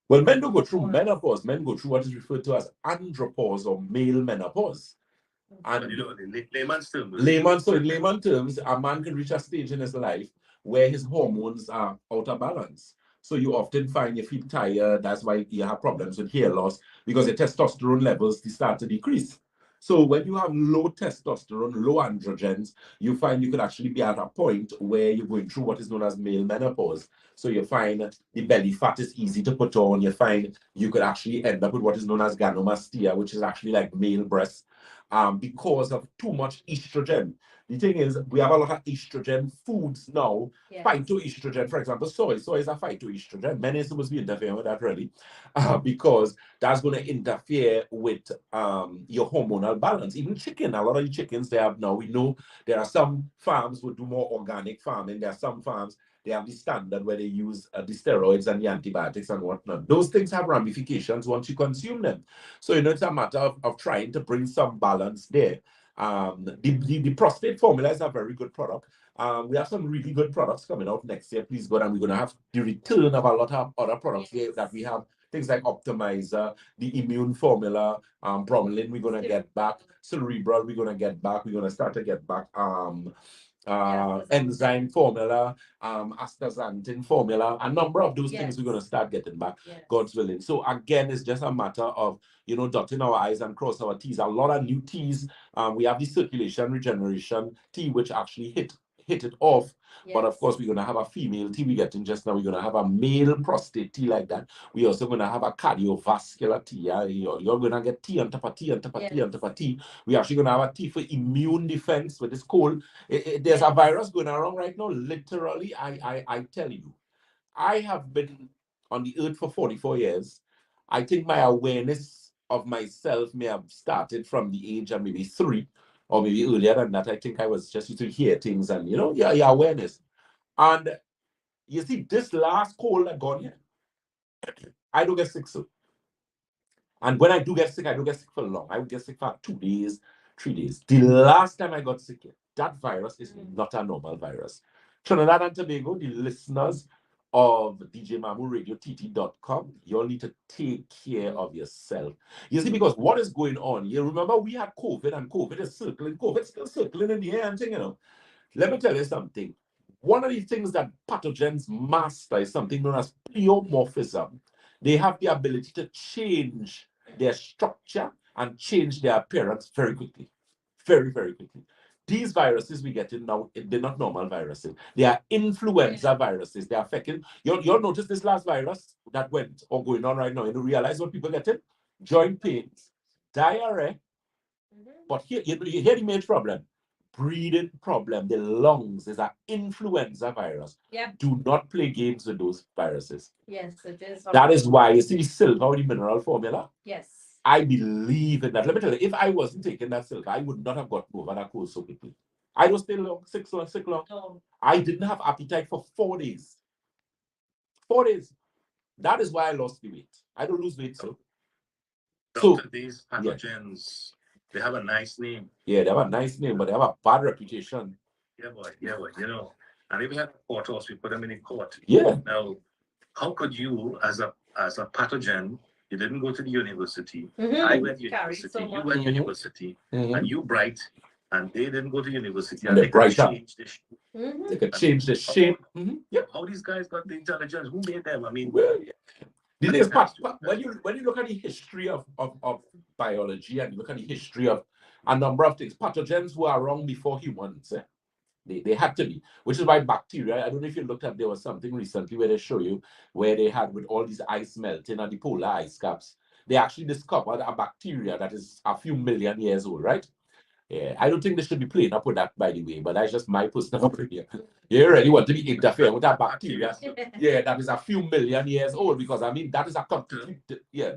Well, men don't go through menopause. Men go through what is referred to as andropause or male menopause. And in layman's terms, in layman terms, a man can reach a stage in his life where his hormones are out of balance. So you often find you feel tired. That's why you have problems with hair loss, because your testosterone levels start to decrease. So when you have low testosterone, low androgens, you find you could actually be at a point where you're going through what is known as male menopause. So you find the belly fat is easy to put on. You find you could actually end up with what is known as gynecomastia, which is actually like male breasts, because of too much estrogen. The thing is, we have a lot of estrogen foods now. Yes. Phytoestrogen, for example, soy. Soy is a phytoestrogen. Many are supposed to be interfering with that, really, because that's going to interfere with your hormonal balance. Even chicken, a lot of the chickens they have now, we know there are some farms who do more organic farming. There are some farms, they have the standard where they use the steroids and the antibiotics and whatnot. Those things have ramifications once you consume them. So, it's a matter of trying to bring some balance there. The prostate formula is a very good product. We have some really good products coming out next year, please God, and we're going to have the return of a lot of other products here that we have. Things like Optimizer, the immune formula, bromelain, we're going to get back. Cerebral, we're going to get back. We're going to start to get back. Enzyme formula, astaxanthin formula, a number of those things we're going to start getting back, God's willing. So again, it's just a matter of, dotting our I's and cross our T's. A lot of new T's. We have the circulation regeneration T, which actually hit it off. Yes. But of course, we're going to have a female T we getting just now. We're going to have a male prostate T like that. We're also going to have a cardiovascular T. You're going to get T on top of T on top of T on top of T. We're actually going to have a T for immune defense with this cold. There's a virus going around right now. Literally, I tell you, I have been on the earth for 44 years. I think my awareness of myself may have started from the age of maybe 3, or maybe earlier than that. I think I was just used to hear things and, your awareness. And you see, this last cold that gone here, I don't get sick soon. And when I do get sick, I don't get sick for long. I would get sick for 2 days, 3 days. The last time I got sick, that virus is not a normal virus. Trinidad and Tobago, the listeners of DJMamuRadioTT.com, you all need to take care of yourself. You see, because what is going on? You remember we had COVID, and COVID is circling. COVID's still circling in the air and thing, Let me tell you something. One of the things that pathogens master is something known as pleomorphism. They have the ability to change their structure and change their appearance very quickly. Very, very quickly. These viruses we get in now, they're not normal viruses. They are influenza viruses. They are affecting. You'll notice this last virus that went or going on right now. You realize what people getting? Joint pains, diarrhea. But here, you hear the main problem. breathing problem, the lungs, is an influenza virus. Yep. Do not play games with those viruses. Yes, it is. That is why you see silver, the mineral formula. Yes. I believe in that. Let me tell you, if I wasn't taking that silver, I would not have gotten over that cold so quickly. I was still long, sick long. No. I didn't have appetite for 4 days. 4 days. That is why I lost the weight. I don't lose weight, so. Doctor, these pathogens, they have a nice name. Yeah, they have a nice name, but they have a bad reputation. Yeah, boy, you know. And if we had a courthouse, we put them in court. Yeah. Now, how could you, as a pathogen, you didn't go to the university. I went to university. You went to university, and you bright, and they didn't go to university. And they could change the shape. They could change the shape. Yep. How these guys got the intelligence? Who made them? I mean, well, yeah. When you look at the history of biology and you look at the history of a number of things, pathogens were around before humans. They had to be, which is why bacteria, I don't know if you looked at, there was something recently where they show you where they had with all these ice melting and the polar ice caps, they actually discovered a bacteria that is a few million years old, right? Yeah, I don't think they should be playing up with that, by the way, but that's just my personal opinion. You already want to be interfering with that bacteria. Yeah, that is a few million years old, because I mean, that is a complete, yeah.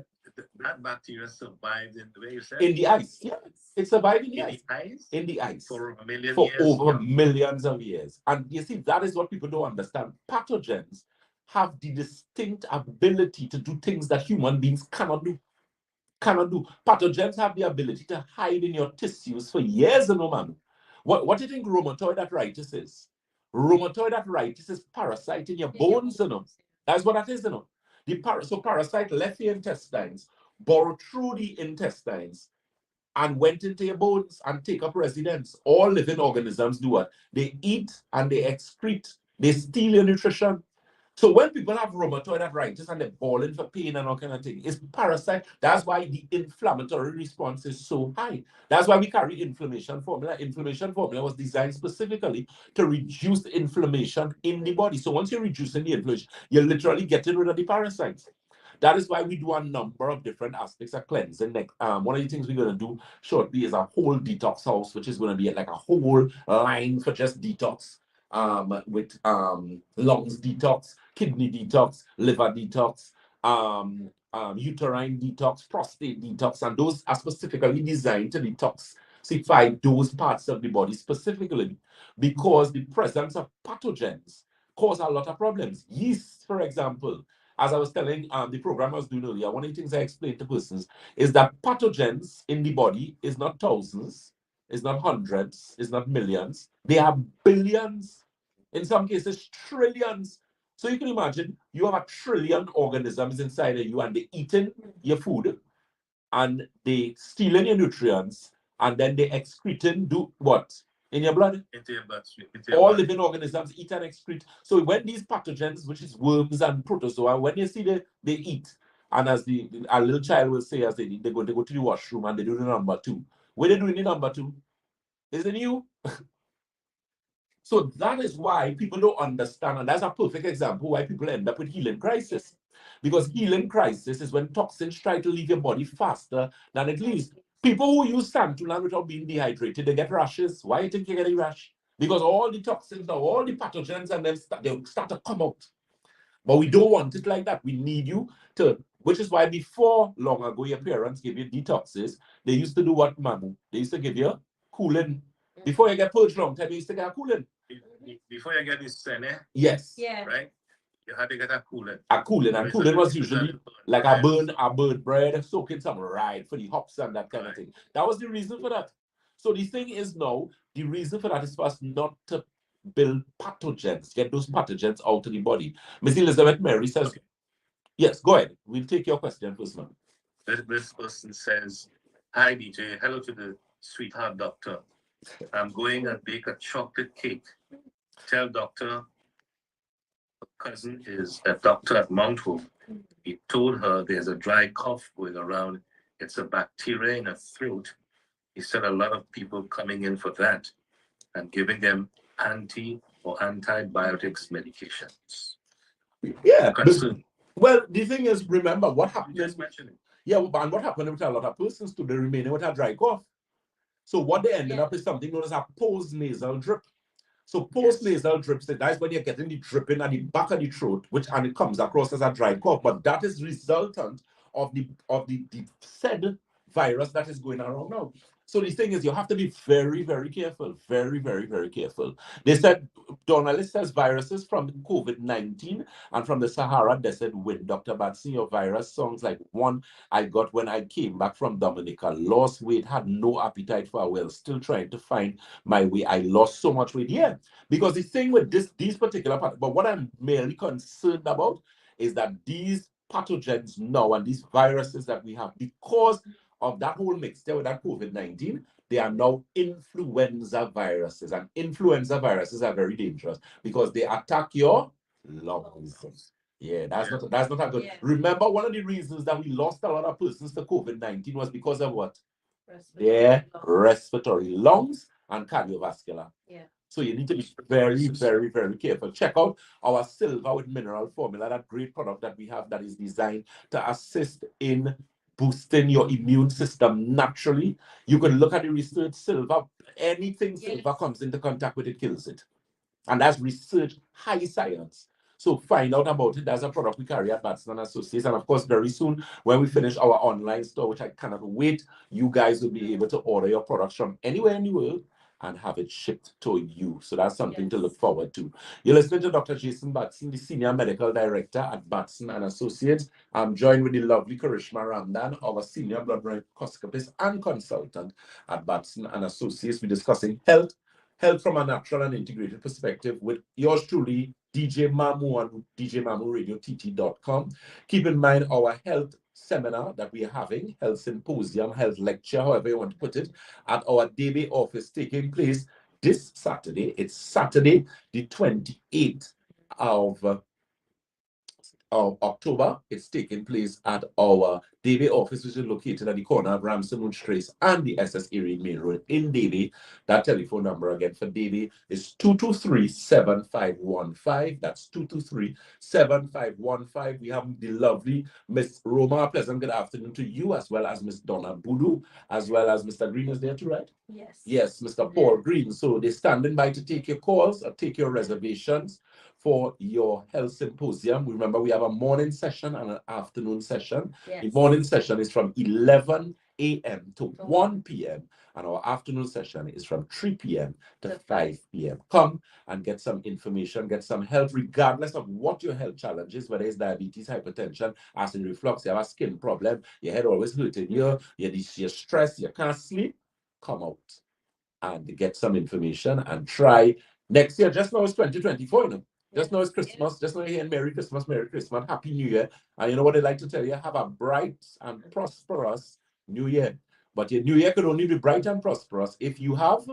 That bacteria survived in the way you said? In the ice, yeah. It survived in the ice. In the ice. For a million for years. Over millions of years. And you see, that is what people don't understand. Pathogens have the distinct ability to do things that human beings cannot do. Pathogens have the ability to hide in your tissues for years and no man. What do you think rheumatoid arthritis is? Rheumatoid arthritis is parasite in your bones, you know. That's what that is, you know. So parasite left your intestines, burrowed through the intestines, and went into your bones and take up residence. All living organisms do it. They eat and they excrete. They steal your nutrition. So when people have rheumatoid arthritis and they're bawling for pain and all kind of thing, it's parasite. That's why the inflammatory response is so high. That's why we carry inflammation formula. Inflammation formula was designed specifically to reduce the inflammation in the body. So once you're reducing the inflammation, you're literally getting rid of the parasites. That is why we do a number of different aspects of cleansing. Like one of the things we're going to do shortly is a whole detox house, which is going to be like a whole line for just detox. With lungs detox, kidney detox, liver detox, uterine detox, prostate detox, and those are specifically designed to detoxify those parts of the body specifically, because the presence of pathogens cause a lot of problems. Yeast, for example, as I was telling the program I was doing earlier, one of the things I explained to persons is that pathogens in the body is not thousands, it's not hundreds, it's not millions. They are billions, in some cases trillions. So you can imagine you have 1 trillion organisms inside of you, and they're eating your food, and they stealing your nutrients, and then they excreting, do what? In your blood? Into your blood. All living organisms eat and excrete. So when these pathogens, which is worms and protozoa, when you see they eat, and as a little child will say, as they go to the washroom and they do the number 2. What they do in the number 2? Is it you? So that is why people don't understand, and that's a perfect example why people end up with healing crisis. Because healing crisis is when toxins try to leave your body faster than it leaves. People who use Santulan without being dehydrated, they get rashes. Why do you think you get a rash? Because all the toxins, all the pathogens, and them they start to come out. But we don't want it like that. We need you to, which is why before long ago, your parents gave you detoxes. They used to do what, Mamu? They used to give you cooling. Before you get purged long time, you used to get a cooling. Before you get this sene, yes. Yeah. Right? You had to get a cooling. A cooling. And cooling was usually like a burnt bread, soaking some rye for the hops and that kind of thing. That was the reason for that. So the thing is now, the reason for that is for us not to build pathogens, get those pathogens out of the body. Miss Elizabeth Mary says, yes, go ahead. We'll take your question first, ma'am. This person says, hi, DJ. Hello to the sweetheart doctor. I'm going and bake a chocolate cake. Tell doctor, cousin is a doctor at Mount Hope. He told her there's a dry cough going around. It's a bacteria in her throat. He said a lot of people coming in for that and giving them antibiotics medications. Yeah. Well, the thing is, remember what happened. Just mentioning. Yeah, and what happened with a lot of persons to the remaining with a dry cough. So what they ended up is something known as a post-nasal drip. So post-nasal drips, that's when you're getting the dripping at the back of the throat, and it comes across as a dry cough. But that is resultant of the said virus that is going around now. So the thing is, you have to be very, very careful. Very, very, very careful. They said, journalist says viruses from COVID-19 and from the Sahara Desert wind. Dr. Batson, your virus sounds like one I got when I came back from Dominica. Lost weight, had no appetite for a meal, still trying to find my way. I lost so much weight. Yeah, because the thing with these particular parts, but what I'm mainly concerned about is that these pathogens now and these viruses that we have, because of that whole mixture with that COVID-19, they are now influenza viruses. And influenza viruses are very dangerous because they attack your lungs. Yeah, that's not a good. Yeah. Remember, one of the reasons that we lost a lot of persons to COVID-19 was because of what? Respiratory Respiratory, lungs, and cardiovascular. Yeah. So you need to be very, very, very careful. Check out our silver with mineral formula, that great product that we have that is designed to assist in boosting your immune system naturally. You can look at the research silver. Anything silver comes into contact with it kills it. And that's research, high science. So find out about it. That's a product we carry at Batson Associates. And of course, very soon, when we finish our online store, which I cannot wait, you guys will be able to order your products from anywhere in the world and have it shipped to you. So that's something to look forward to. You're listening to Dr. Jason Batson, the Senior Medical Director at Batson and Associates. I'm joined with the lovely Karishma Ramdan, our Senior Blood Microscopist and Consultant at Batson and Associates. We're discussing health from a natural and integrated perspective with yours truly, DJ Mamu on djmamuradio.tt.com. Keep in mind our health seminar that we are having, health symposium, health lecture, however you want to put it, at our Debe office taking place this Saturday. It's Saturday, the 28th of October. It's taking place at our Debe office, which is located at the corner of Ramson Trace and the SS Erie Main Road in Debe. That telephone number again for Debe is 223-7515. That's 223-7515. We have the lovely Miss Roma. Pleasant good afternoon to you, as well as Miss Donna Boodoo, as well as Mr. Green is there too, right? Yes. Yes, Mr. Paul Green. So they're standing by to take your calls or take your reservations for your health symposium. Remember, we have a morning session and an afternoon session. Yes. The morning session is from 11 a.m. to 1 p.m. and our afternoon session is from 3 p.m. to 5 p.m. Come and get some information, get some help, regardless of what your health challenge is, whether it's diabetes, hypertension, acid reflux, you have a skin problem, your head always hurting you, you're stressed, you can't sleep. Come out and get some information and try next year. Just now it's 2024, you know. Just now it's Christmas. Just now you're hearing Merry Christmas, Happy New Year. And you know what they like to tell you? Have a bright and prosperous New Year. But your New Year could only be bright and prosperous if you have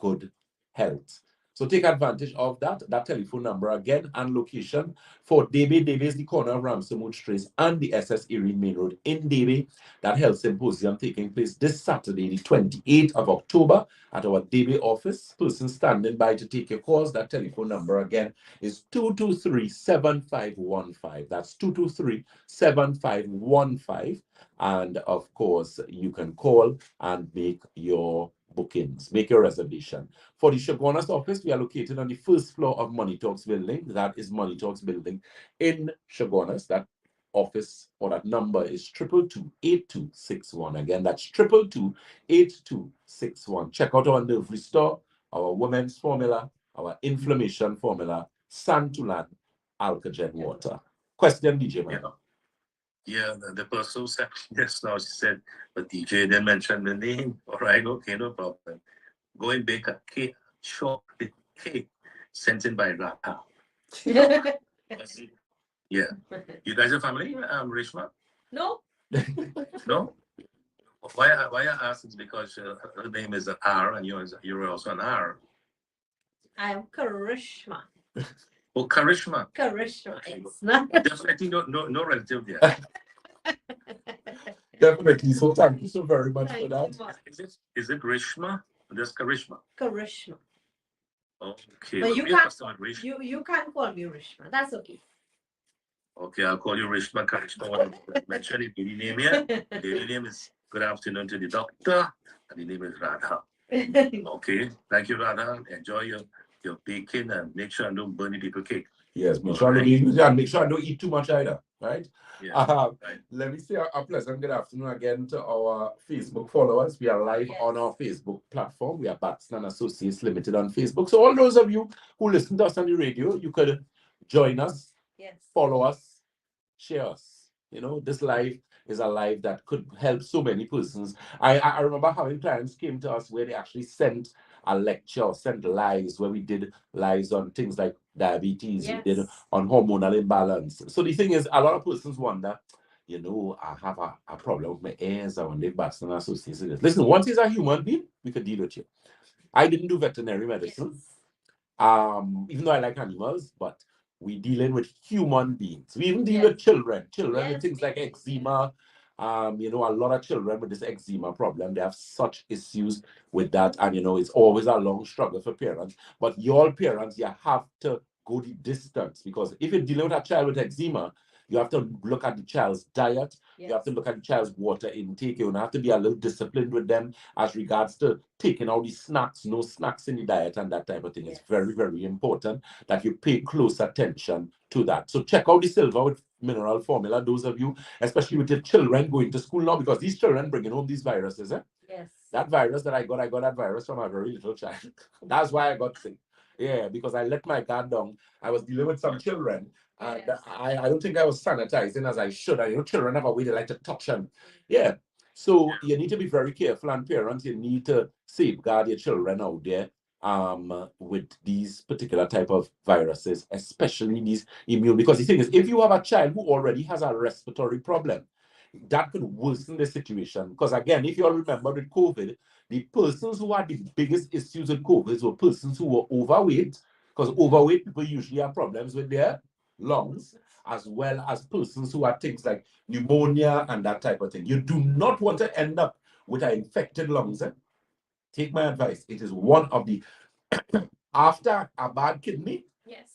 good health. So take advantage of that telephone number again and location for Debe. Debe is the corner of Ramson Trace and the SS Erie Main Road in Debe. That health symposium taking place this Saturday, the 28th of October at our Debe office. Person standing by to take your calls. That telephone number again is 223-7515. That's 223-7515. And of course, you can call and make your bookings, make your reservation. For the Shogunas office, we are located on the first floor of Money Talks building. That is Money Talks building in Shogunas. That office or that number is 222-8261. Again, that's 222-8261. Check out our nerve restore, our women's formula, our inflammation formula, Santulan Alkagen water. Question, DJ man. Yeah, the person who said yes now, she said, but DJ didn't mention the name. All right, okay, no problem. Go and bake a cake, chocolate cake, sent in by Rapa. Yeah. You guys are family, Rishma? No. No? Why I ask is because her name is an R and you're also an R. I am Karishma. Oh, Karishma. Karishma. It's not. Definitely no relative there. Definitely. So thank you so very much for that. Is it Rishma? Just Karishma. Karishma. Okay. But you can't call me Rishma. That's okay. Okay, I'll call you Rishma Karishma. When I mention it, baby name here. Baby name is good afternoon to the doctor. And the name is Radha. Okay. Thank you, Radha. Enjoy your baking and make sure I don't burn the people cake. Yes, make All sure, I right. don't, make sure I don't eat too much either, right? Yeah. Right. Let me say a pleasant good afternoon again to our Facebook followers. We are live Yes. on our Facebook platform. We are Batson and Associates Limited on Facebook. So all those of you who listen to us on the radio, you could join us, Yes. follow us, share us. You know, this live is a live that could help so many persons. I remember having clients came to us where they actually sent a lecture or sent lives where we did lives on things like diabetes, we did Yes. on hormonal imbalance. So the thing is, a lot of persons wonder, you know, I have a problem with my ears. I want to Batson Associates. Listen, once he's a human being, we could deal with you. I didn't do veterinary medicine. Yes. Even though I like animals, but we dealing with human beings. We even deal Yes. with children with Yes, things like we do. eczema. You know, a lot of children with this eczema problem, they have such issues with that, and you know, it's always a long struggle for parents. But your parents, you have to go the distance, because if you're dealing with a child with eczema, you have to look at the child's diet. You have to Yes. look at the child's water intake. You have to be a little disciplined with them as regards to taking out the snacks, no snacks in the diet and that type of thing. It's Yes. very, very important that you pay close attention to that. So check out the silver with mineral formula, those of you, especially with your children going to school now, because these children bringing home these viruses. Yes. That virus that I got that virus from a very little child. That's why I got sick. Yeah, because I let my guard down. I was dealing with some children, and Yes. I don't think I was sanitizing as I should. You know, children have a way they like to touch them. Yeah. So you need to be very careful, and parents, you need to safeguard your children out there with these particular type of viruses, especially these immune. Because the thing is, if you have a child who already has a respiratory problem, that could worsen the situation. Because again, if you all remember with COVID, the persons who had the biggest issues with COVID were persons who were overweight, because overweight people usually have problems with their lungs, as well as persons who have things like pneumonia and that type of thing. You do not want to end up with an infected lungs. Take my advice. It is one of the, after a bad kidney, Yes.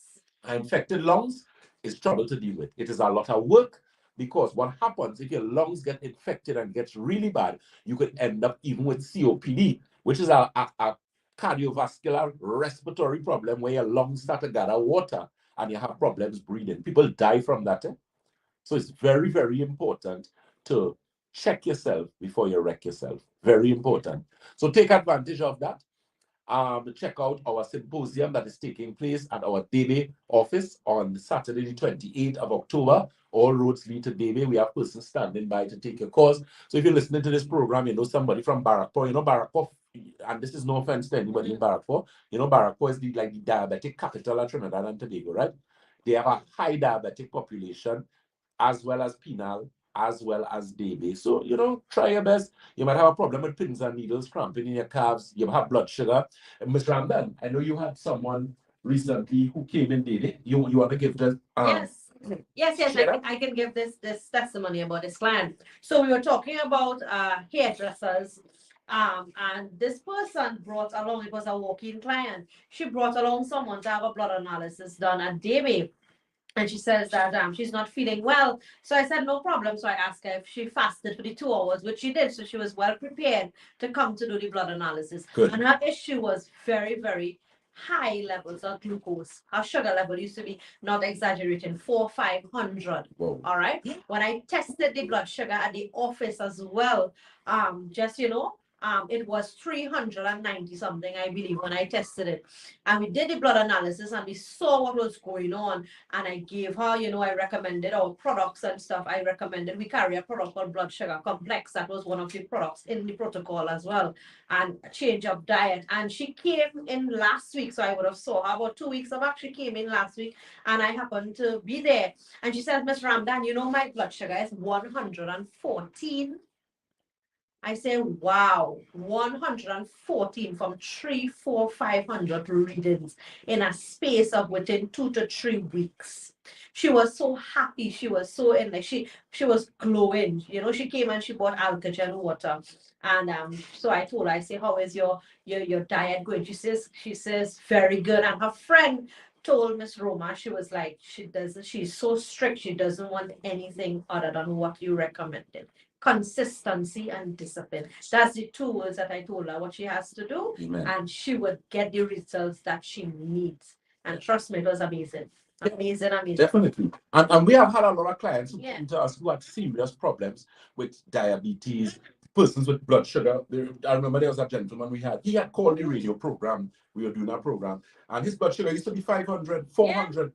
infected lungs is trouble to deal with. It is a lot of work, because what happens if your lungs get infected and gets really bad, you could end up even with COPD, which is a cardiovascular respiratory problem where your lungs start to gather water and you have problems breathing. People die from that. So it's very, very important to check yourself before you wreck yourself. Very important. So take advantage of that. Check out our symposium that is taking place at our Debe office on Saturday, the 28th of October. All roads lead to Debe. We have persons standing by to take your course. So if you're listening to this program, you know somebody from Barrackpore. You know Barrackpore, and this is no offense to anybody in Barrackpore. You know Barrackpore is like the diabetic capital of Trinidad and Tobago, right? They have a high diabetic population, as well as penal, as well as Debe. So, you know, try your best. You might have a problem with pins and needles, cramping in your calves. You have blood sugar. Ms. Ramdan, I know you had someone recently who came in daily. You want to give this? Yes. Yes, yes, I can give this testimony about this client. So we were talking about hairdressers. And this person brought along, it was a walk-in client. She brought along someone to have a blood analysis done at Debe. And she says that she's not feeling well. So I said, no problem. So I asked her if she fasted for the 2 hours, which she did. So she was well prepared to come to do the blood analysis. Good. And her issue was very, very high levels of glucose. Her sugar level used to be, not exaggerating, 400-500. Whoa. All right. When I tested the blood sugar at the office as well, just it was 390 something, I believe, when I tested it. And we did the blood analysis and we saw what was going on. And I gave her, I recommended our products and stuff. I recommended we carry a product called blood sugar complex. That was one of the products in the protocol as well. And a change of diet. And she came in last week. So I would have saw her about 2 weeks back. She came in last week and I happened to be there. And she said, Miss Ramdan, my blood sugar is 114. I say, wow, 114 from 3, 4, 500 readings in a space of within 2 to 3 weeks. She was so happy. She was so in there. She was glowing. She came and she bought alkagen water. And so I told her, I say, how is your diet going? She says, very good. And her friend told Miss Roma, she was like, she's so strict. She doesn't want anything other than what you recommended. consistency and discipline. That's the two words that I told her what she has to do, Amen. and she would get the results that she needs. And trust me, it was amazing. Amazing, amazing. Definitely. And we have had a lot of clients who Yeah. come to us who had serious problems with diabetes, persons with blood sugar. I remember there was a gentleman he had called the radio program. We were doing a program, and his blood sugar used to be 500, 400.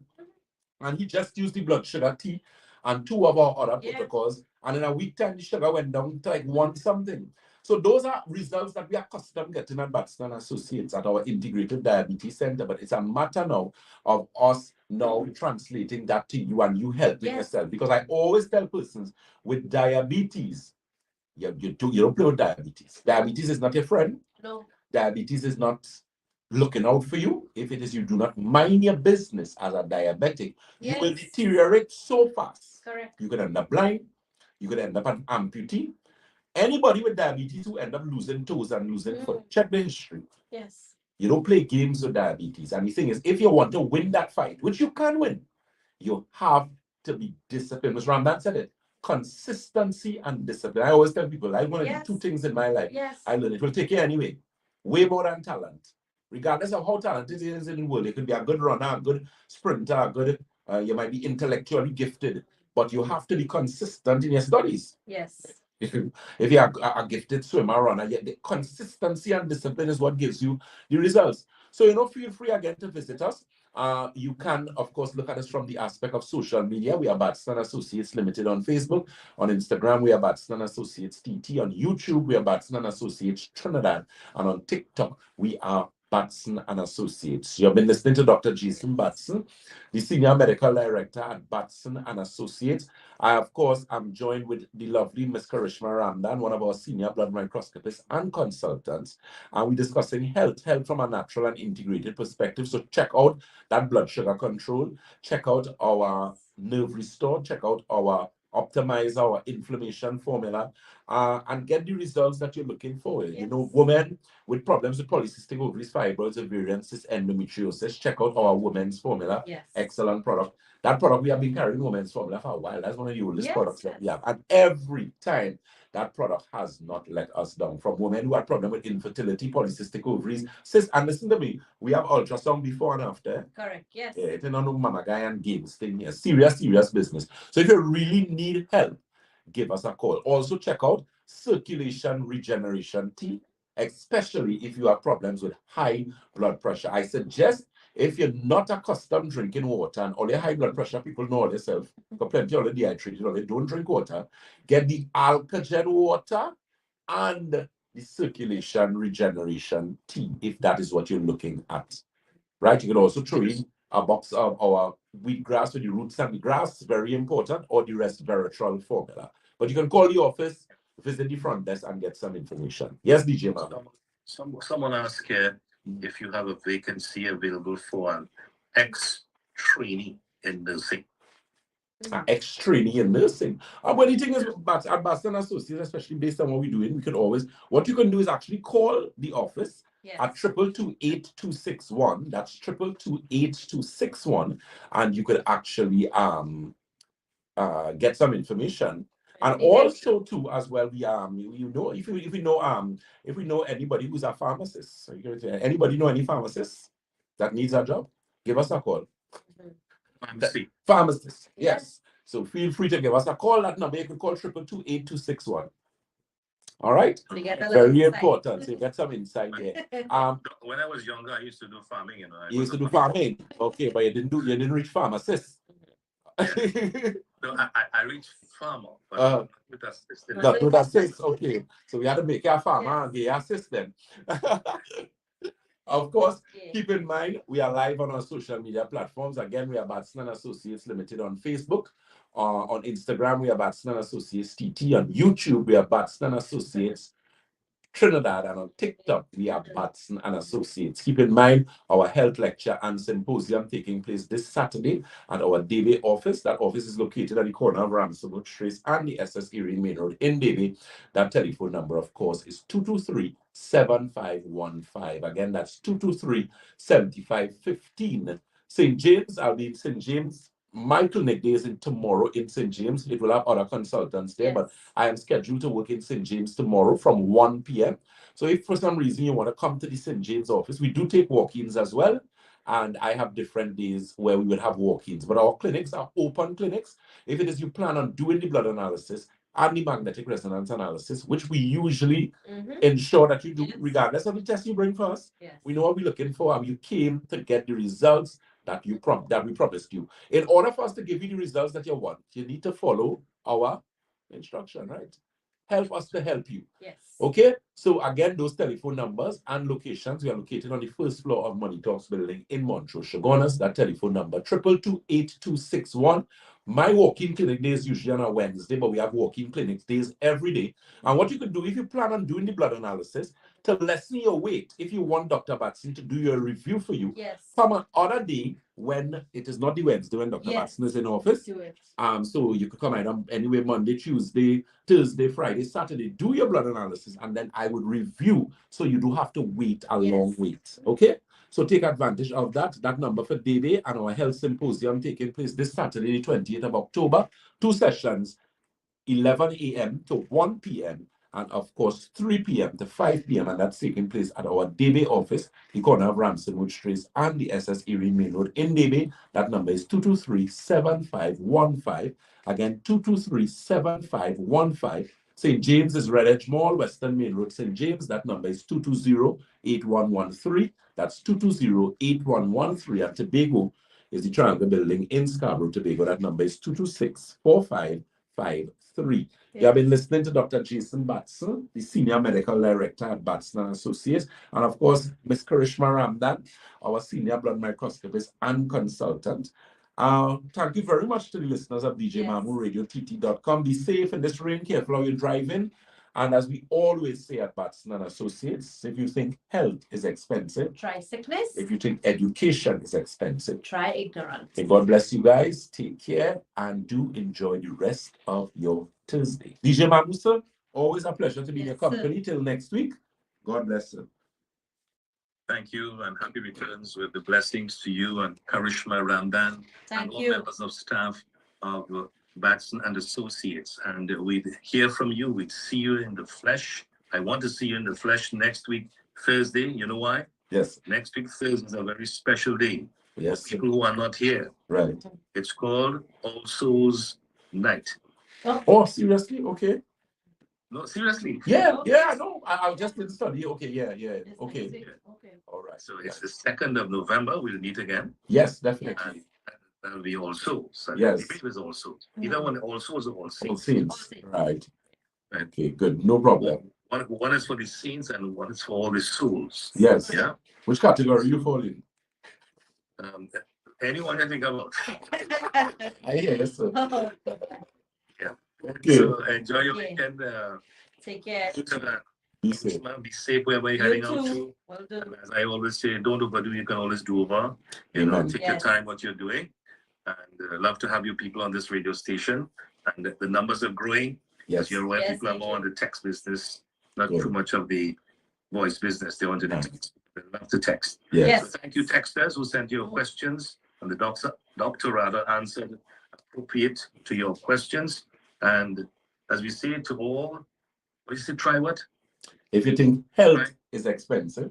And he just used the blood sugar tea and two of our other protocols. And in a week time, the sugar went down to like one something. So those are results that we are accustomed getting at Batson Associates at our Integrated Diabetes Center. But it's a matter now of us now translating that to you and you helping yourself. Because I always tell persons with diabetes, you don't play with diabetes. Diabetes is not your friend. No. Diabetes is not looking out for you. If it is you do not mind your business as a diabetic, you will deteriorate so fast. Correct. You could end up blind. You could end up an amputee. Anybody with diabetes who end up losing toes and losing foot, check the history. Yes. You don't play games with diabetes. And the thing is, if you want to win that fight, which you can win, you have to be disciplined. Ms. Ramdan said it. Consistency and discipline. I always tell people, I want to do two things in my life. Yes. I learned it will take you anyway. Way more than talent. Regardless of how talented it is in the world, it could be a good runner, a good sprinter, a good, you might be intellectually gifted, but you have to be consistent in your studies. Yes. If you are a gifted swimmer, runner, the consistency and discipline is what gives you the results. So, feel free again to visit us. You can, of course, look at us from the aspect of social media. We are Batson Associates Limited on Facebook. On Instagram, we are Batson Associates TT. On YouTube, we are Batson Associates Trinidad. And on TikTok, we are Batson and Associates. You've been listening to Dr. Jason Batson, the Senior Medical Director at Batson and Associates. I, of course, am joined with the lovely Ms. Karishma Ramdan, one of our senior blood microscopists and consultants. And we're discussing health from a natural and integrated perspective. So check out that blood sugar control. Check out our nerve restore. Check out our optimize our inflammation formula and get the results that you're looking for. Yes. Women with problems with polycystic ovaries, fibroids, ovarian cysts, endometriosis, check out our women's formula. Yes. Excellent product. That product, we have been carrying women's formula for a while. That's one of the oldest products that we have. And every time, that product has not let us down. From women who had problem with infertility, polycystic ovaries, cysts. And listen to me, we have ultrasound before and after. Correct, yes. It's not no mama guy and games thing here. Serious business. So if you really need help, give us a call. Also check out circulation regeneration tea, especially if you have problems with high blood pressure. I suggest if you're not accustomed drinking water, and all your high blood pressure people know themselves, because plenty of dehydrated, or they don't drink water, get the alkagen water and the circulation regeneration tea, if that is what you're looking at. Right? You can also throw in a box of our wheatgrass with the roots and the grass, very important, or the resveratrol formula. But you can call the office, visit the front desk, and get some information. Yes, DJ man. Someone asked here if you have a vacancy available for an ex-trainee in nursing. Ex-trainee in nursing. But the thing is, at Batson Associates, especially based on what we're doing, what you can do is actually call the office at 222-8261. That's 222-8261, and you could actually get some information. And also too, as well, we if we know anybody who's a pharmacist, so anybody know any pharmacist that needs a job, give us a call. Pharmacist, yes. So feel free to give us a call. That number you can call 222-8261. All right, very important. So you get some insight there. When I was younger, I used to do farming. You used to do farming, okay, but you didn't reach pharmacist. No, I reached farmer, but with assistant. Not with assist, okay. So we had to make a farmer and get assistant. Of course, keep in mind, we are live on our social media platforms. Again, we are Batson and Associates Limited on Facebook. On Instagram, we are Batson and Associates TT. On YouTube, we are Batson and Associates Trinidad. And on TikTok, we are Batson and Associates. Keep in mind, our health lecture and symposium taking place this Saturday at our Davie office. That office is located at the corner of Ramsey Trace and the SS Erie Main Road in Davie. That telephone number, of course, is 223-7515. Again, that's 223-7515. St. James, I'll be in St. James my clinic day is in tomorrow in St. James. It will have other consultants there, but I am scheduled to work in St. James tomorrow from 1 p.m. So if for some reason you want to come to the St. James office, we do take walk-ins as well. And I have different days where we will have walk-ins. But our clinics are open clinics. If it is you plan on doing the blood analysis and the magnetic resonance analysis, which we usually ensure that you do regardless of the test you bring for us. We know what we're looking for, and you came to get the results that we promised you. In order for us to give you the results that you want, you need to follow our instruction, right? Help us to help you. Yes. Okay, so again, those telephone numbers and locations, we are located on the first floor of Money Talks building in Montrose, Chaguanas. That telephone number 222-8261. My walk-in clinic day is usually on a Wednesday, but we have walk-in clinic days every day. And what you could do if you plan on doing the blood analysis to lessen your wait, if you want Dr. Batson to do your review for you, come on other day when it is not the Wednesday when Dr. Batson is in office. Do it. So you could come out anyway Monday, Tuesday, Thursday, Friday, Saturday, do your blood analysis, and then I would review so you do have to wait a long wait. Okay? So take advantage of that. That number for Day and our health symposium taking place this Saturday, the 28th of October. 2 sessions, 11 a.m. to 1 p.m. and of course 3 p.m. to 5 p.m. and that's taking place at our Debe office, the corner of Ramsonwood Street and the SS Erie Main Road in Debe. That number is 223-7515. Again, 223-7515. St. James is Red Edge Mall, Western Main Road, St. James. That number is 220-8113. That's 220-8113. And Tobago is the Triangle Building in Scarborough, Tobago. That number is 226-4553. You have been listening to Dr. Jason Batson, the Senior Medical Director at Batson and Associates, and of course, Ms. Karishma Ramdan, our Senior Blood Microscopist and Consultant. Thank you very much to the listeners of DJMamuRadioTT.com. Be safe in this rain, careful how you're driving. And as we always say at Batson and Associates, if you think health is expensive, try sickness. If you think education is expensive, try ignorance. May God bless you guys. Take care and do enjoy the rest of your Thursday. DJ Mamu, sir, always a pleasure to be in your company. Till next week. God bless you. Thank you and happy returns with the blessings to you and Karishma Ramdan and all members of staff of Batson and Associates. And we'd hear from you. We'd see you in the flesh. I want to see you in the flesh next week, Thursday. You know why? Yes. Next week, Thursday is a very special day. Yes. For people who are not here. Right. It's called All Souls Night. Oh, seriously? Okay. No, seriously. Yeah, no. I just didn't study. Okay, yeah. Okay. All right. So it's the 2nd of November. We'll meet again. Yes, definitely. That'll be All Souls. Yes. It was All Souls. Either one, All Souls or All Saints. All Saints. Right. Okay, good. No problem. One is for the saints and one is for all the souls. Yes. Yeah. Which category you fall in? Anyone I think about. I hear you, sir. Yeah. Okay. So enjoy your weekend. Take care. Be safe. Be safe wherever you're heading out to. Well done. As I always say, don't overdo. You can always do over. You know, take your time what you're doing. And love to have you people on this radio station. And the numbers are growing. Yes. You're aware people are more on the text business, not too much of the voice business. They want to text. They love to text. Yes. So thank you, texters, who sent your questions. And the doctor rather answered appropriate to your questions. And as we say to all, what do you say, try what? If you think health is expensive,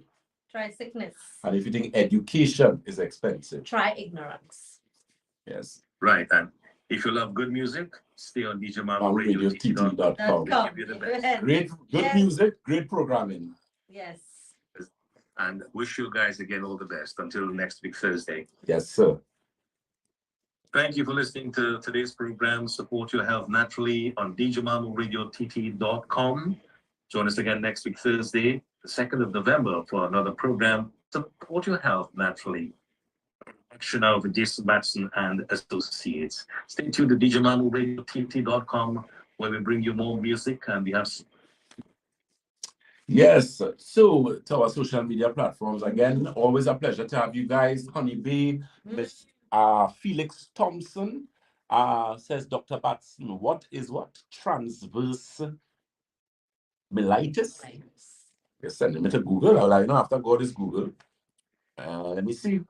try sickness. And if you think education is expensive, try ignorance. Yes. Right. And if you love good music, stay on DJMamuRadioTT.com. Great, good music, great programming. Yes. And wish you guys again all the best until next week, Thursday. Yes, sir. Thank you for listening to today's program. Support your health naturally on DJMamuRadioTT.com. Join us again next week, Thursday, the 2nd of November, for another program. Support your health naturally. Action of Jason Batson and Associates. Stay tuned to DJMamuRadioTT.com, where we bring you more music and we have. Yes, so to our social media platforms again, always a pleasure to have you guys. Honey Bee, Miss Felix Thompson says, Dr. Batson, what is transverse mellitus? You're sending me to Google. I like, after God is Google. Let me see.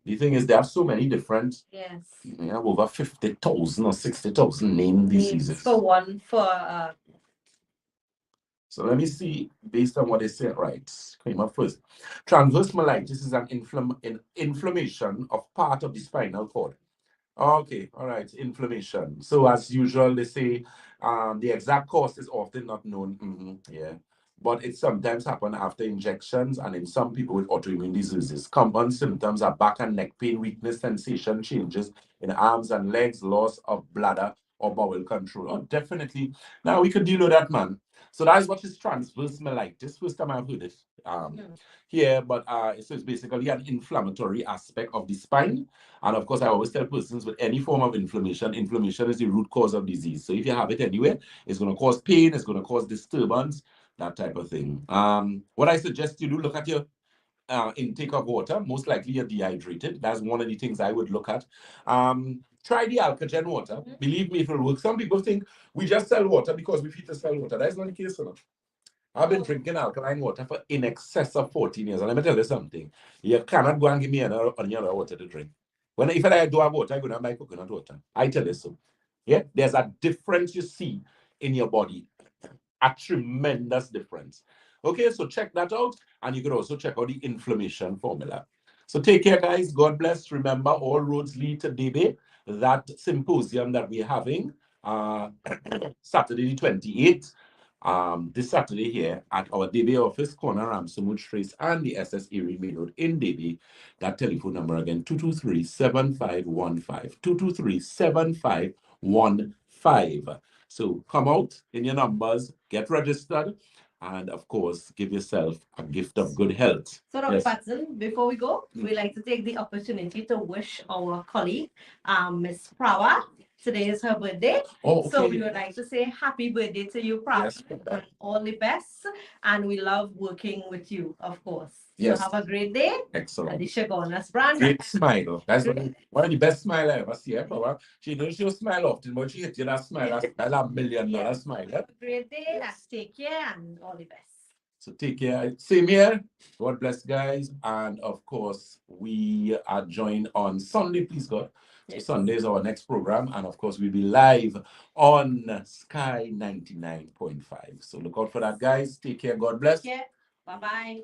The thing is, they have so many different, Yes. they have over 50,000 or 60,000 named diseases. For one, So let me see, based on what they said, right? Came up first. Transverse myelitis is an inflammation of part of the spinal cord. Okay, all right, inflammation. So as usual, they say the exact cause is often not known. Yeah, but it sometimes happens after injections, and in some people with autoimmune diseases. Common symptoms are back and neck pain, weakness, sensation changes in arms and legs, loss of bladder or bowel control. Oh, definitely. Now we could deal with that, man. So that is what is transverse myelitis. First time I've heard it here, but so it's basically an inflammatory aspect of the spine. And of course, I always tell persons with any form of inflammation, inflammation is the root cause of disease. So if you have it anywhere, it's going to cause pain, it's going to cause disturbance, that type of thing. What I suggest you do, look at your intake of water. Most likely you're dehydrated. That's one of the things I would look at. Try the alkagen water. Believe me, it will work. Some people think we just sell water because we feed to sell water. That's not the case, enough. I've been drinking alkaline water for in excess of 14 years. And let me tell you something. You cannot go and give me another water to drink. If I do have water, I go and buy coconut water. I tell you so. Yeah, there's a difference you see in your body. A tremendous difference. Okay, so check that out. And you can also check out the inflammation formula. So take care, guys. God bless. Remember, all roads lead to DB. That symposium that we're having Saturday the 28th. This Saturday here at our DB office, corner Ramsumwood Trace and the SS Erie Main Road in DB. That telephone number again, 223-7515. 223-7515. So come out in your numbers, get registered, and of course, give yourself a gift of good health. So, Dr. Batson, before we go, we'd like to take the opportunity to wish our colleague, Miss Prawa. Today is her birthday. Oh, okay. So we would like to say happy birthday to you, Prawa. Yes. And all the best. And we love working with you, of course. Yes. So have a great day. Excellent. Alicia Gonas brand. Great smile. That's one of the best smile I ever see. Prawa. She knows she'll smile often, but she hits you that smile. That's $1 million smile. Have a great day. Let's take care and all the best. So take care. Same here. God bless, guys. And of course, we are joined on Sunday, please God. So Sunday is our next program. And of course, we'll be live on Sky 99.5. So look out for that, guys. Take care. God bless. Yeah. Bye-bye.